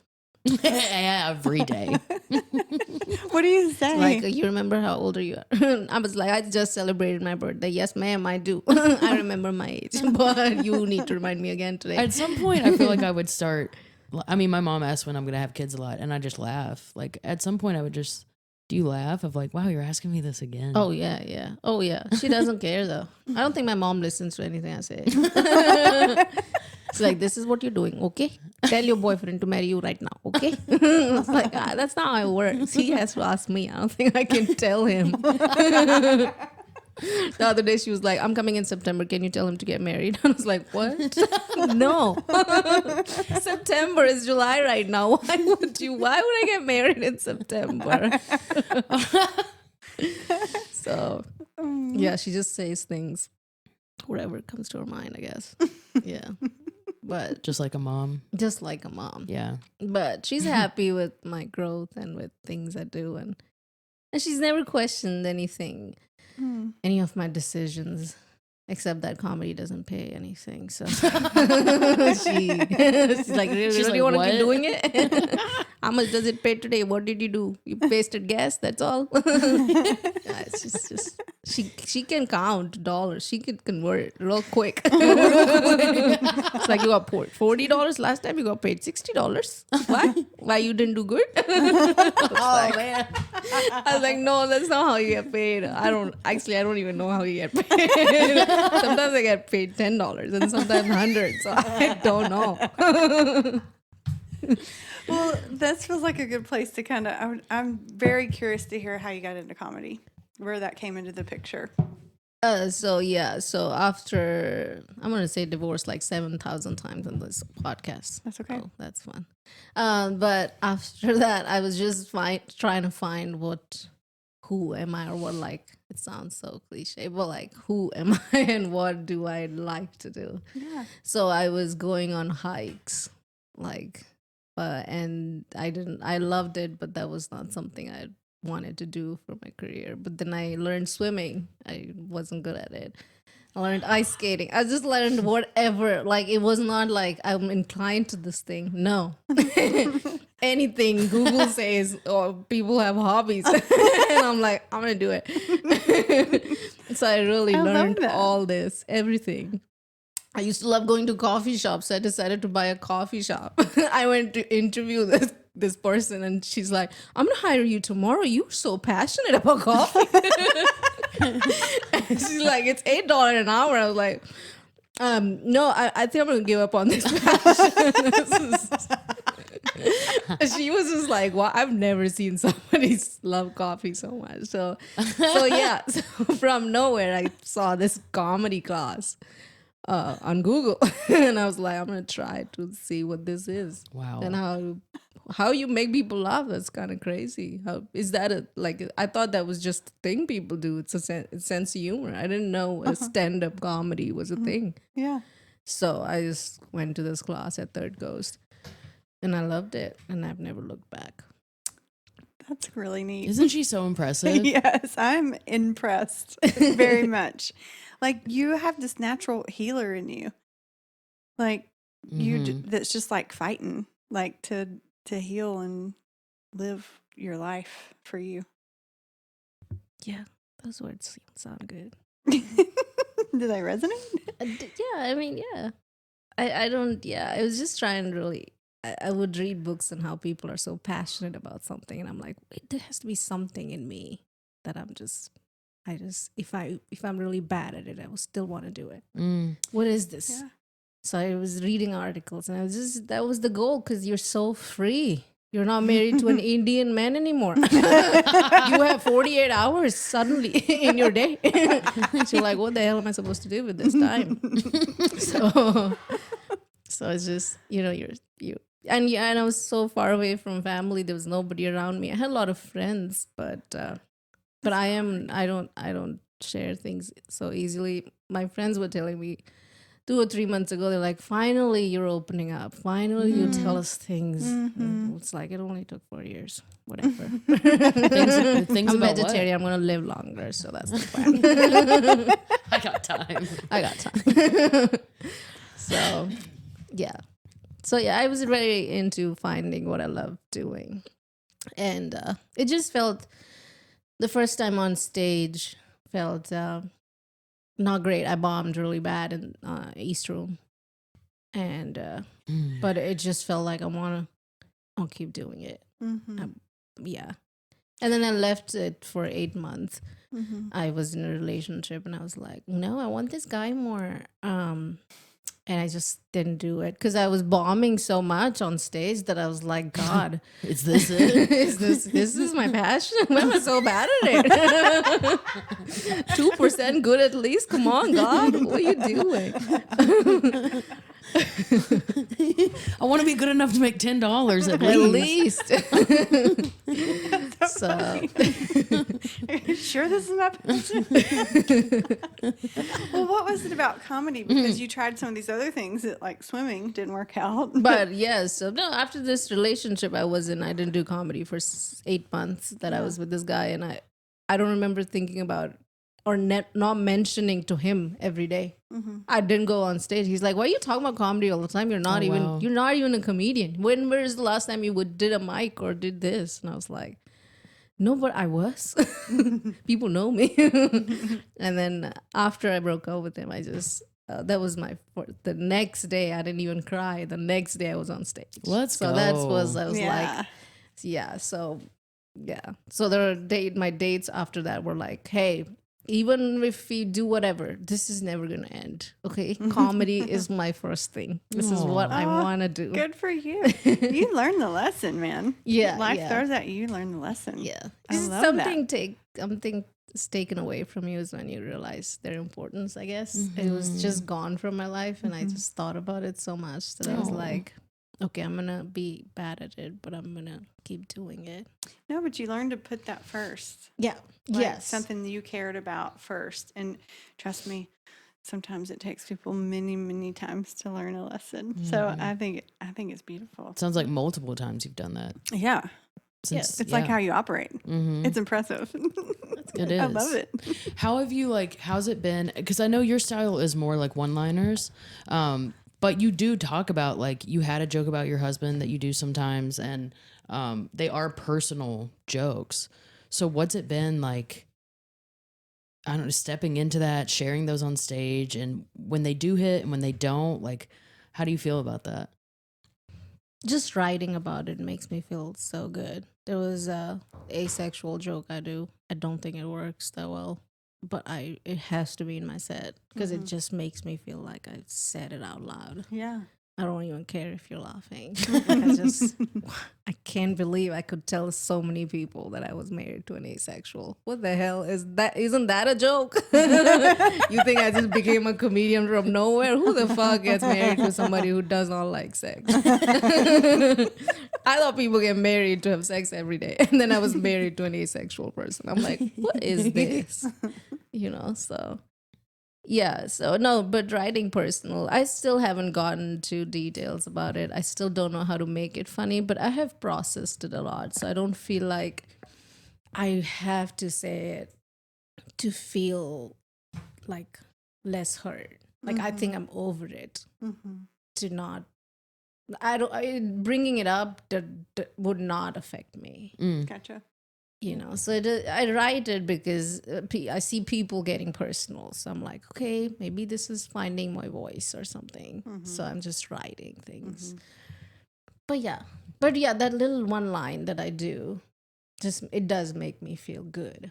Every day. What do you say? Like, you remember how old are you? I was like, I just celebrated my birthday. Yes, ma'am, I do. I remember my age, but you need to remind me again today. At some point, I feel like I would start. I mean, my mom asks when I'm going to have kids a lot, and I just laugh. Like, at some point, I would just, do you laugh? Of like, wow, you're asking me this again. Oh, yeah. Oh, yeah. She doesn't care, though. I don't think my mom listens to anything I say. It's like, this is what you're doing, okay? Tell your boyfriend to marry you right now, okay? I was like, that's not how it works. He has to ask me. I don't think I can tell him. The other day she was like, I'm coming in September. Can you tell him to get married? I was like, what? No. September is July right now. Why would I get married in September? So, yeah, she just says things, whatever comes to her mind, I guess. Yeah. But just like a mom. Just like a mom. Yeah. But she's happy with my growth and with things I do. And she's never questioned anything. Any of my decisions, except that comedy doesn't pay anything. So she's like, really you want to keep doing it? How much does it pay today? What did you do? You wasted gas, that's all. It's just she can count dollars. She can convert real quick. It's like, you got paid $40 last time, you got paid $60. Why you didn't do good? Man. I was like, no, that's not how you get paid. I don't even know how you get paid. Sometimes I get paid $10 and sometimes $100, so I don't know. Well, this feels like a good place to kind of. I'm very curious to hear how you got into comedy, where that came into the picture. So after, I'm gonna say divorce like 7,000 times on this podcast. That's okay. Oh, that's fun. But after that, I was just trying to find who am I, or what, like, it sounds so cliche, but like, who am I and what do I like to do? Yeah. So I was going on hikes, like, and I loved it, but that was not something I wanted to do for my career. But then I learned swimming. I wasn't good at it. I learned ice skating. I just learned whatever. Like, it was not like I'm inclined to this thing. No. Anything Google says, or people have hobbies. And I'm like, I'm going to do it. So I really I love learned that. all this, everything. I used to love going to coffee shops. So I decided to buy a coffee shop. I went to interview this person, and she's like, I'm going to hire you tomorrow. You're so passionate about coffee. And she's like, it's $8 an hour. I was like, no, I think I'm going to give up on this passion. She was just like, well, I've never seen somebody love coffee so much. So yeah, so from nowhere, I saw this comedy class on Google, and I was like, I'm gonna try to see what this is. Wow. And how you make people laugh, that's kind of crazy. How is that I thought that was just a thing people do. It's a sense of humor. I didn't know a stand-up comedy was a thing. Yeah. So I just went to this class at Third Coast, and I loved it, and I've never looked back. That's really neat. Isn't she so impressive? Yes, I'm impressed very much. Like, you have this natural healer in you. Like, that's just like fighting, like to heal and live your life for you. Yeah, those words sound good. Do they resonate? Yeah, I mean, yeah. I don't, yeah, I was just trying to really, I would read books on how people are so passionate about something, and I'm like, wait, there has to be something in me that if I'm really bad at it, I will still want to do it. What is this? Yeah. So I was reading articles, and that was the goal, because you're so free. You're not married to an Indian man anymore. You have 48 hours suddenly in your day. So you're like, what the hell am I supposed to do with this time? So it's just, and I was so far away from family. There was nobody around me. I had a lot of friends, but I don't share things so easily. My friends were telling me 2 or 3 months ago, they're like, finally you're opening up. Finally you tell us things. And it's like, it only took 4 years. Whatever. Things I'm about vegetarian. I'm going to live longer. So that's the plan. I got time. I got time. So, yeah. So, yeah, I was very into finding what I love doing. And it just felt, the first time on stage felt not great. I bombed really bad in East Room. And, but it just felt like I'll keep doing it. Yeah. And then I left it for 8 months. I was in a relationship, and I was like, no, I want this guy more. And I just didn't do it because I was bombing so much on stage that I was like, God, Is this it? this is my passion? Why am I so bad at it? 2% good at least. Come on, God, what are you doing? I want to be good enough to make $10 at At least. least. So Are you sure this is my passion? Well, what was it about comedy? Because you tried some of these other things that, like swimming, didn't work out. But yes, so no, after this relationship I didn't do comedy for 8 months that I was with this guy, and I don't remember thinking about or not mentioning to him every day. I didn't go on stage. He's like, why are you talking about comedy all the time? You're not you're not even a comedian. Where's the last time you did a mic or did this? And I was like, no, but I was. People know me. And then after I broke up with him, I just that was the next day. I didn't even cry. The next day I was on stage. Let's go. I was Yeah. like, yeah. So yeah. So my dates after that were like, hey, even if we do whatever, this is never gonna end. Okay, comedy is my first thing. This is what I want to do. Good for you. You learned the lesson, man. Yeah, Life yeah. throws at you, you learn the lesson. Yeah, I Just love something is taken away from you is when you realize their importance. I guess it was just gone from my life, and I just thought about it so much that I was like, okay, I'm gonna be bad at it, but I'm gonna keep doing it. No, but you learned to put that first. Yeah. Like Yes. something that you cared about first. And trust me, sometimes it takes people many, many times to learn a lesson. So I think it's beautiful. Sounds like multiple times you've done that. Yeah. Since, It's like how you operate. It's impressive. It is. I love it. How have you how's it been? Because I know your style is more like one-liners, but you do talk about you had a joke about your husband that you do sometimes, and they are personal jokes. So what's it been like? I don't know, stepping into that, sharing those on stage, and when they do hit and when they don't, how do you feel about that? Just writing about it makes me feel so good. There was a asexual joke I do. I don't think it works that well, but it has to be in my set because it just makes me feel like I said it out loud. Yeah. I don't even care if you're laughing. I can't believe I could tell so many people that I was married to an asexual. What the hell is that? Isn't that a joke? You think I just became a comedian from nowhere? Who the fuck gets married to somebody who does not like sex? I thought people get married to have sex every day. And then I was married to an asexual person. I'm like, what is this? So... Yeah, so no, but writing personal, I still haven't gotten to details about it. I still don't know how to make it funny, but I have processed it a lot. So I don't feel like I have to say it to feel like less hurt. Like I think I'm over it. To not, bringing it up that would not affect me. Gotcha. So I write it because I see people getting personal. So I'm like, okay, maybe this is finding my voice or something. So I'm just writing things. But yeah, that little one line that I do, it does make me feel good.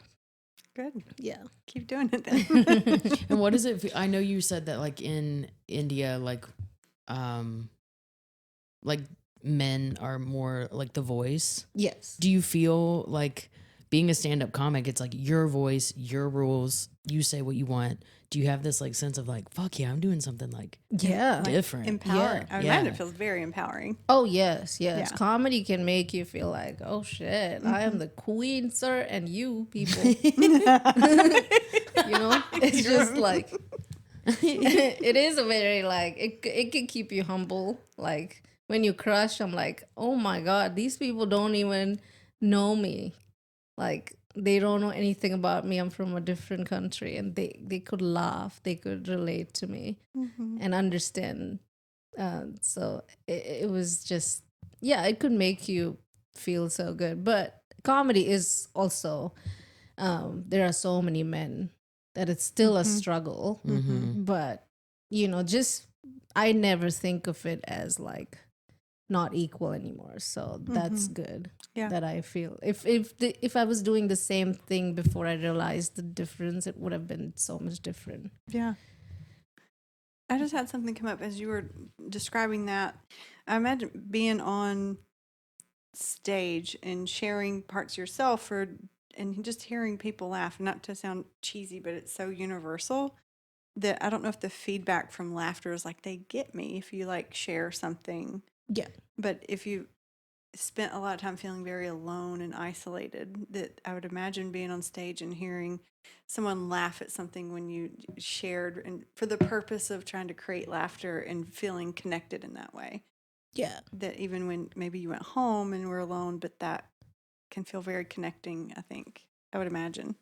Good. Yeah. Keep doing it then. And what is it? I know you said that in India, men are more like the voice. Yes. Do you feel like being a stand-up comic, it's like your voice, your rules, you say what you want? Do you have this sense of fuck yeah, I'm doing something different? Empowering. Yeah. I imagine it feels very empowering. Oh, yes. Yeah. Comedy can make you feel like, oh shit, I am the queen, sir, and you people. It's just it is a very it can keep you humble. When you crush, I'm like, oh my God, these people don't even know me. They don't know anything about me. I'm from a different country, and they could laugh. They could relate to me and understand. So it was just, it could make you feel so good. But comedy is also, there are so many men that it's still a struggle. But, I never think of it as not equal anymore. So that's good. Yeah. That I feel if I was doing the same thing before I realized the difference, it would have been so much different. Yeah. I just had something come up as you were describing that. I imagine being on stage and sharing parts of yourself and just hearing people laugh, not to sound cheesy, but it's so universal that I don't know if the feedback from laughter is they get me if you share something. Yeah. But if you spent a lot of time feeling very alone and isolated, that I would imagine being on stage and hearing someone laugh at something when you shared, and for the purpose of trying to create laughter and feeling connected in that way. Yeah. That even when maybe you went home and were alone, but that can feel very connecting, I think. I would imagine.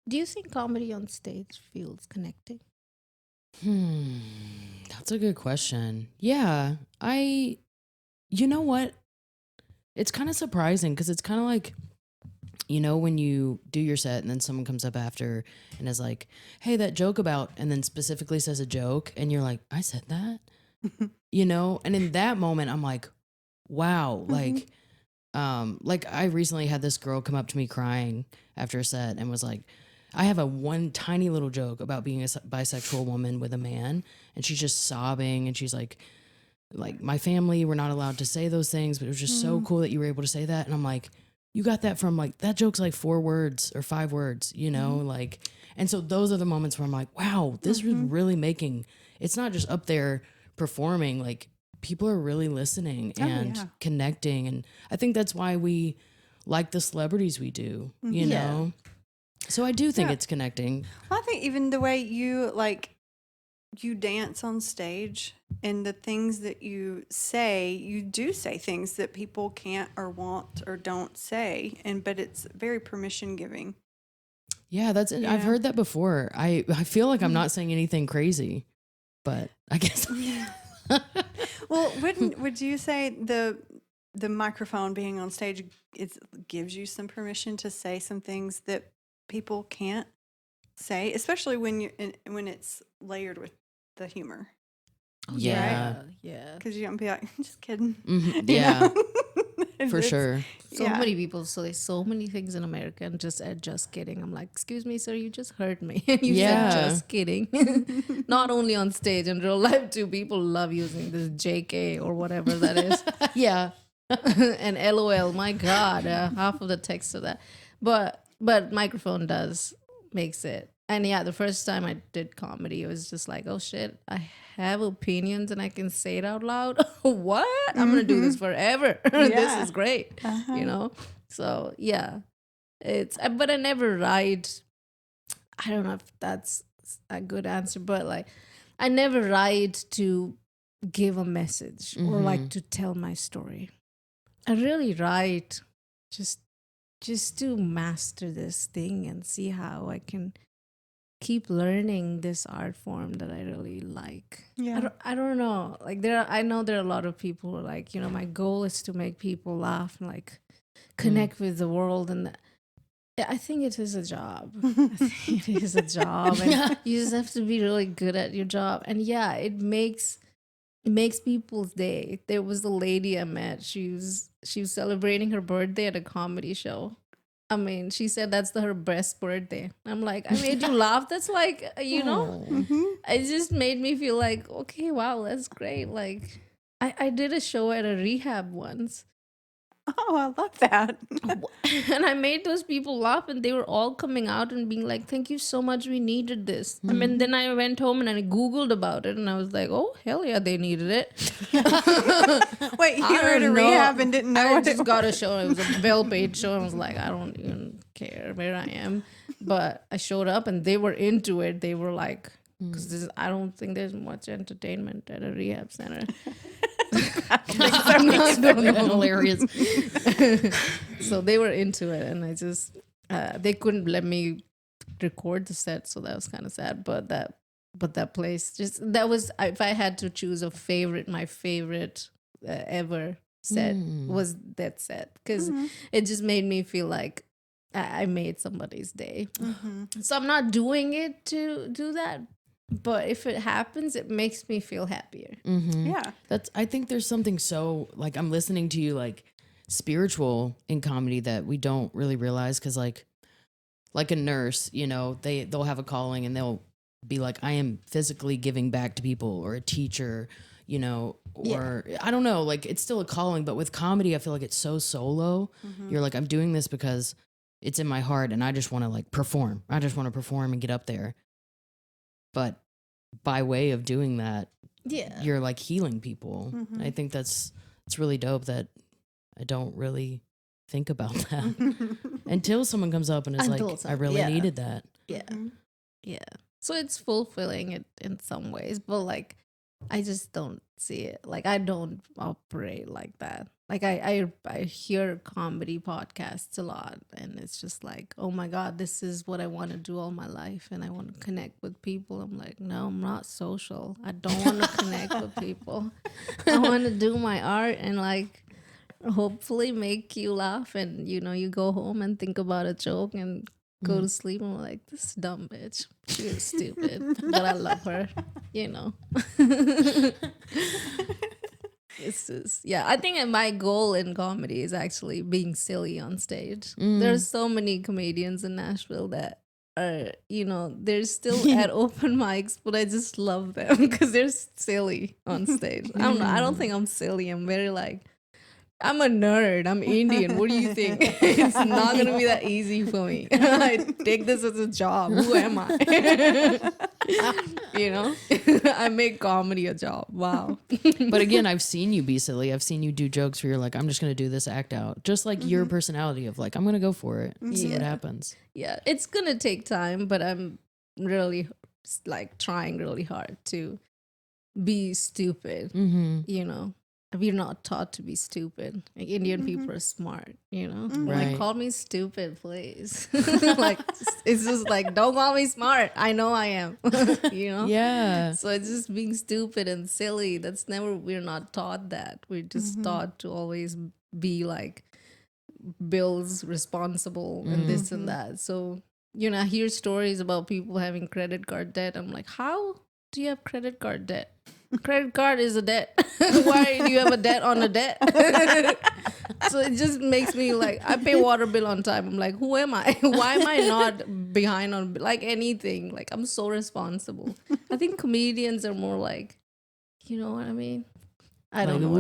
Do you think comedy on stage feels connecting? That's a good question. Yeah. You know what? It's kind of surprising because it's kind of when you do your set and then someone comes up after and is like, hey, that joke about, and then specifically says a joke, and you're like, I said that? And in that moment, I'm like, wow. I recently had this girl come up to me crying after a set and was like, I have one tiny little joke about being a bisexual woman with a man, and she's just sobbing, and she's like my family, we're not allowed to say those things, but it was just so cool that you were able to say that. And I'm like, you got that from that joke's 4 words or 5 words, and so those are the moments where I'm like, wow, this was really making, it's not just up there performing, people are really listening and yeah. connecting. And I think that's why we like the celebrities we do, you know? So I do think Yeah. it's connecting. Well, I think even the way you you dance on stage and the things that you do say things that people can't or won't or don't say, but it's very permission giving. Yeah, that's it. I've Yeah. heard that before. I feel like I'm not saying anything crazy, but I guess. Well, would you say the microphone being on stage gives you some permission to say some things that people can't say, especially when it's layered with the humor? Yeah. Yeah. Because you don't be like, I'm just kidding. Mhm. You Yeah, know? And for it's- sure. So yeah. many people say so many things in America and just kidding. I'm like, excuse me, sir, you just heard me. You Yeah. said just kidding. Not only on stage, in real life too. People love using this JK or whatever that is. Yeah. And LOL, my God, half of the text of that. But microphone makes it. And yeah, the first time I did comedy, it was just like, oh shit, I have opinions and I can say it out loud. What? I'm gonna do this forever. This Yeah. is great. You know? So yeah. But I never write. I don't know if that's a good answer, but like I never write to give a message or like to tell my story. I really write just to master this thing and see how I can keep learning this art form that I really like. Yeah. I don't know. Like I know there are a lot of people who are like, you know, my goal is to make people laugh and like connect with the world, and I think it is a job. I think it is a job, and you just have to be really good at your job. And yeah, it makes people's day. There was a lady I met. She was celebrating her birthday at a comedy show. I mean, she said that's her best birthday. I'm like, I made you laugh. That's like, you know, it just made me feel like, okay, wow, that's great. Like, I did a show at a rehab once. Oh, I love that. And I made those people laugh, and they were all coming out and being like, thank you so much, we needed this. I mean, then I went home and I Googled about it, and I was like, oh, hell yeah, they needed it. Wait, you I were at a don't know. rehab and didn't know I what just it got a show. It was a well-paid show. I was like, I don't even care where I am. But I showed up, and they were into it. They were like, because I don't think there's much entertainment at a rehab center. Hilarious. So they were into it, and I just they couldn't let me record the set, so that was kind of sad. But that place, just that was, if I had to choose my favorite ever set was that set, because it just made me feel like I made somebody's day. So I'm not doing it to do that, but if it happens, it makes me feel happier. Yeah. I think there's something so, like, I'm listening to you, like, spiritual in comedy that we don't really realize, because like a nurse, you know, they'll have a calling and they'll be like, I am physically giving back to people, or a teacher, you know, or I don't know, like, it's still a calling. But with comedy, I feel like it's so solo. You're like, I'm doing this because it's in my heart and I just want to like perform. I just want to perform and get up there. But by way of doing that, you're like healing people. I think it's really dope that I don't really think about that until someone comes up and is like, I really needed that. Yeah. Yeah. So it's fulfilling it in some ways, but like, I just don't see it. Like, I don't operate like that. Like, I hear comedy podcasts a lot, and it's just like, oh my God, this is what I want to do all my life, and I want to connect with people. I'm like, no, I'm not social. I don't want to connect with people. I want to do my art and like hopefully make you laugh, and you know, you go home and think about a joke and go to sleep, and I'm like, this dumb bitch, she was stupid, but I love her, you know. It's just, yeah, I think my goal in comedy is actually being silly on stage. There's so many comedians in Nashville that are, you know, they're still at open mics, but I just love them because they're silly on stage. I don't think I'm silly. I'm very like, I'm a nerd. I'm Indian. What do you think? It's not going to be that easy for me. I take this as a job. Who am I? You know, I make comedy a job. Wow. But again, I've seen you be silly. I've seen you do jokes where you're like, I'm just going to do this act out. Just like your personality of like, I'm going to go for it. See what happens. Yeah, it's gonna take time, but I'm really like trying really hard to be stupid. You know, we're not taught to be stupid. Like Indian people are smart. You know, Right. like call me stupid, please. Like it's just like don't call me smart. I know I am. You know. Yeah. So it's just being stupid and silly. We're not taught that. We're just taught to always be like bills responsible and this and that. So, you know, I hear stories about people having credit card debt. I'm like, how do you have credit card debt? Credit card is a debt. Why do you have a debt on a debt? So it just makes me like, I pay water bill on time. I'm like, who am I? Why am I not behind on like anything? Like I'm so responsible. I think comedians are more like, you know what I mean? I don't know.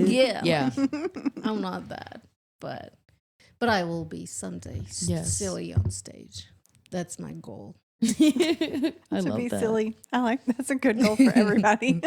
Yeah. Yeah. I'm not that, but I will be someday Yes. silly on stage. That's my goal. I To love be that. silly. I like that's a good goal for everybody.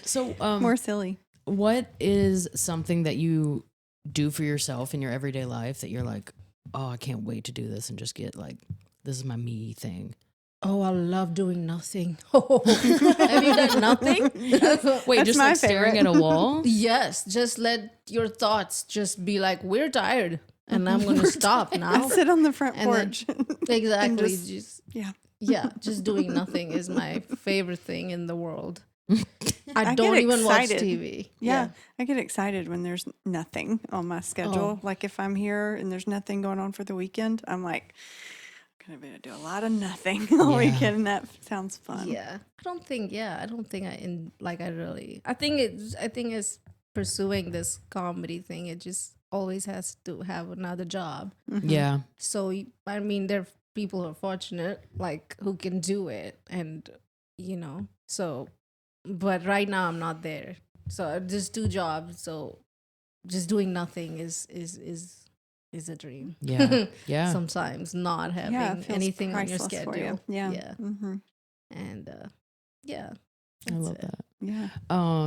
So, More silly. what is something that you do for yourself in your everyday life that you're like, oh, I can't wait to do this and just get like, this is my me thing? Oh, I love doing nothing. Have you done nothing? Wait, That's just my like staring favorite. at a wall? Yes, just let your thoughts just be like, we're tired, and I'm going to stop now. Sit on the front And then- porch. Exactly. just- Just yeah. yeah, just doing nothing is my favorite thing in the world. I get don't even watch excited. TV. Yeah, I get excited when there's nothing on my schedule. Oh. Like if I'm here and there's nothing going on for the weekend, I'm like, I'm gonna do a lot of nothing all Yeah. weekend. And that sounds fun. Yeah, I don't think I think it's pursuing this comedy thing. It just always has to have another job. Yeah. So I mean, there are people who are fortunate, like who can do it, and you know. So, but right now I'm not there. So I just do jobs. So just doing nothing is a dream. Yeah. Yeah. Sometimes not having Yeah, it feels anything on your priceless for schedule. you. Yeah. Yeah. Mm-hmm. And yeah. I that's love it. that. Yeah.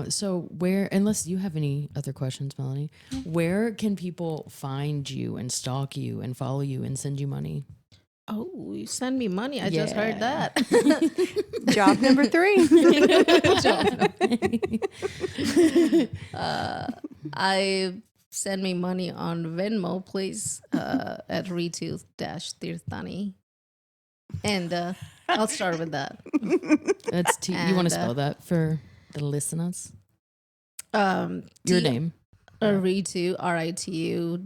So where, unless you have any other questions, Melanie, where can people find you and stalk you and follow you and send you money? Oh, you send me money. I just heard Yeah. that. Job number 3. I send me money on Venmo, please, at Ritu Tirthani. And I'll start with that. That's you want to And, spell that for the listeners? Your Your name. Ritu, RITU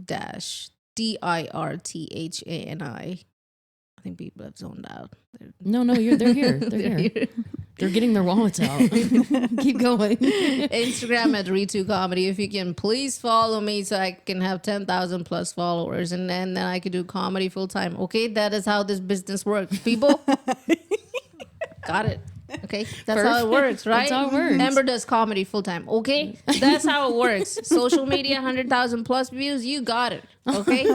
DIRTHANI. I think people have zoned out. No, they're here. They're here. They're getting their wallets out. Keep going. Instagram at Ritu Comedy. If you can please follow me so I can have 10,000 plus followers, and then I could do comedy full time. Okay, that is how this business works, people. Got it. Okay, that's how it works, right? That's how it works. Amber does comedy full time. Okay, that's how it works. Social media, 100,000 plus views. You got it. Okay.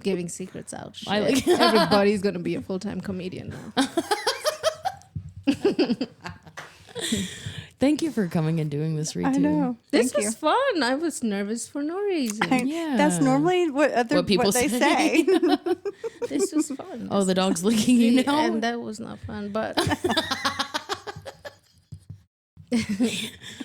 Giving secrets out. Shit. I like- Everybody's gonna be a full time comedian now. Thank you for coming and doing this, Ritu. I know. This Thank was fun. I was nervous for no reason. Yeah. That's normally what people they say. say. This was fun. Oh, the dog's licking you now? And that was not fun, but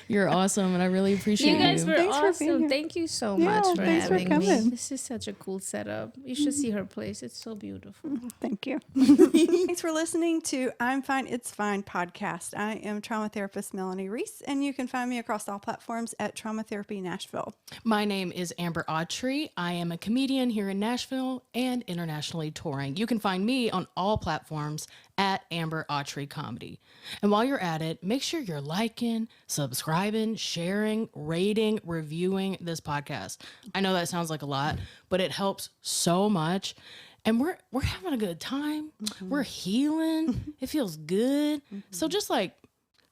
You're awesome, and I really appreciate you guys were Thanks for being awesome. here. Thank you so Yeah, much for thanks for having me. coming. This is such a cool setup. You should see her place. It's so beautiful. Thank you. Thanks for listening to I'm Fine, It's Fine podcast. I am trauma therapist Melanie Reese, and you can find me across all platforms at Trauma Therapy Nashville. My name is Amber Autry. I am a comedian here in Nashville and internationally touring. You can find me on all platforms at Amber Autry Comedy. And while you're at it, make sure you're liking, subscribing, sharing, rating, reviewing this podcast. I know that sounds like a lot, but it helps so much. And we're having a good time. We're healing. It feels good. So just like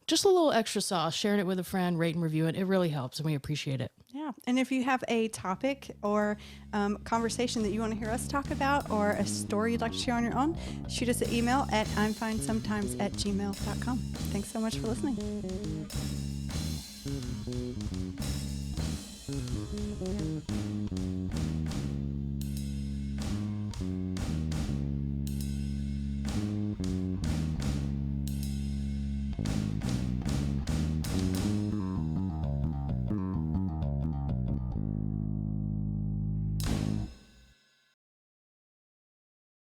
just a little extra sauce, sharing it with a friend, rate and review it. It really helps, and we appreciate it. Yeah. And if you have a topic or conversation that you want to hear us talk about, or a story you'd like to share on your own, shoot us an email at imfinesometimes@gmail.com. Thanks so much for listening.